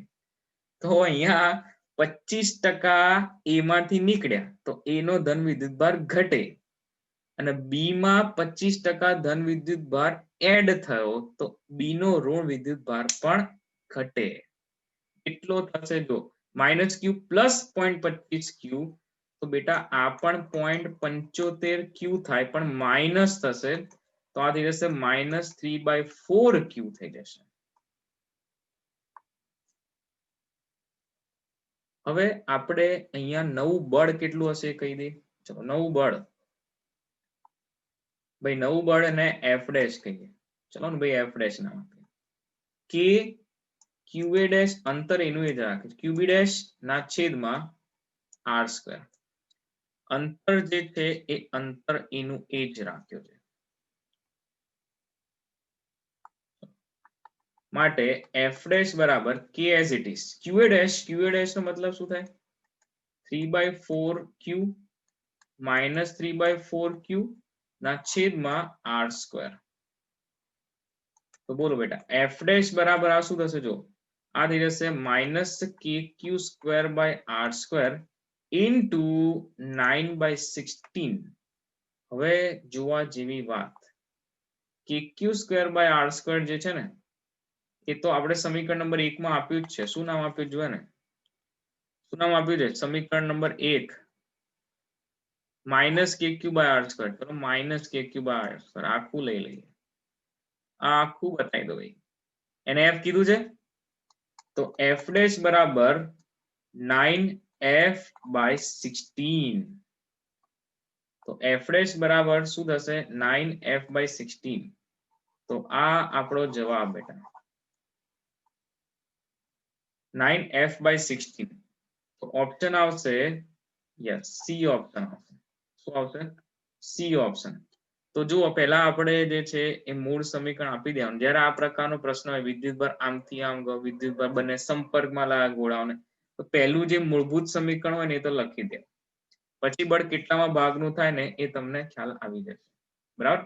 તો અહીંયા 25% એ માંથી નીકળ્યા તો એ નો ધન વિદ્યુતભાર ઘટે અને બી માં 25% ધન વિદ્યુતભાર એડ થયો તો બી નો ઋણ વિદ્યુતભાર પણ ઘટે. એટલો થશે જો માઇનસ ક્યુ પ્લસ 0.25 ક્યુ તો બેટા આ પણ 0.75 ક્યુ થાય પણ માઇનસ થશે તો આ થઈ જશે -3/4 ક્યુ થઈ જશે. હવે આપણે અહીંયા નવું બળ કેટલું હશે કહી દે. ચલો નવું બળ, ભાઈ નવું બળ અને એફ ડેશ કહીએ. ચલો ને ભાઈ એફ ડેશ નામ આપીએ. કે ક્યુએ ડેશ અંતર એનું એ જ રાખે ક્યુબી ડેશ ના છેદમાં આર સ્ક્વેર. અંતર જે છે એ અંતર એનું એ જ રાખ્યો છે. માટે એફ ડેશ બરાબર કે as it is QA dash નો મતલબ શું થાય? 3/4 ક્યુ માઇનસ 3/4 ક્યુ ના છેદમાં આર સ્ક્વેર. તો બોલો બેટા એફ ડેશ બરાબર આ શું થશે? જો આ થઈ જશે -kq² ઇન્ટુ 9/16. હવે જોવા જેવી વાત kq²/r² જે છે ને એ તો આપણે સમીકરણ નંબર 1 માં આપ્યું જ છે. શું નામ આપ્યું જોઈએ ને? શું નામ આપ્યું છે? સમીકરણ નંબર 1 -kq/r². ચલો -kq/r². આખું લઈ લઈએ, આખું બતાવી દો ભાઈ. એને એફ કીધું છે તો એફ ડેશ બરાબર 9f/16. તો એફ ડેશ બરાબર શું થશે? 9f/16. તો આ આપણો જવાબ બેટા 9f/16. તો ઓપ્શન આવશે યસ સી ઓપ્શન આવશે. શું આવશે? C option. તો જુઓ પહેલા આપણે જે છે એ મૂળ સમીકરણ આપી દેવાનું. જ્યારે આ પ્રકારનો પ્રશ્ન હોય વિદ્યુતભાર આમથી આમ ગયો, વિદ્યુતભાર બંને સંપર્કમાં લાગ્યા ગોળાઓને, તો પહેલું જે મૂળભૂત સમીકરણ હોય ને એ તો લખી દે. પછી બળ કેટલામાં ભાગનું થાય ને એ તમને ખ્યાલ આવી જશે. બરાબર?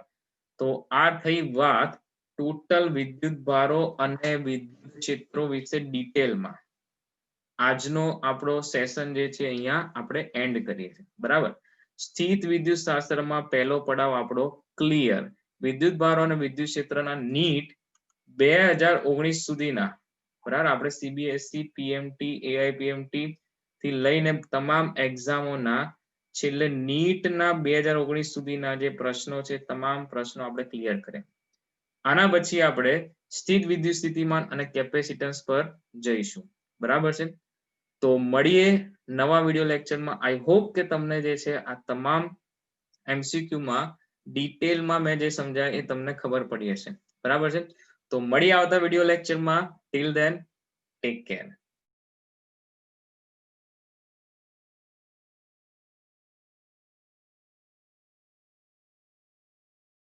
તો આ થઈ વાત ટોટલ વિદ્યુતભારો અને વિદ્યુત ક્ષેત્રો વિશે ડિટેલમાં. આજનો આપણો સેશન જે છે અહીંયા આપણે એન્ડ કરીએ છીએ. બરાબર? સ્થિત વિદ્યુત શાસ્ત્રમાં પહેલો પડાવ આપણો ક્લિયર. વિદ્યુતભારો અને વિદ્યુત ક્ષેત્રના નીટ 2019 સુધીના બરાબર આપણે સીબીએસઈ, પીએમટી, એઆઈપીએમટી થી લઈને તમામ એક્ઝામોના છેલ્લે નીટના 2019 સુધીના જે પ્રશ્નો છે તમામ પ્રશ્નો આપણે ક્લિયર કર્યા. આના પછી આપણે સ્થિત વિદ્યુત સ્થિતિમાન અને કેપેસિટન્સ પર જઈશું. બરાબર છે? તો મળીએ નવા વિડિયો લેક્ચરમાં. આઈ હોપ કે તમને જે છે આ તમામ MCQ માં ડિટેલમાં મેં જે સમજાય એ તમને ખબર પડી હશે. બરાબર છે? તો મળીએ આવતા વિડિયો લેક્ચરમાં. Till then take care.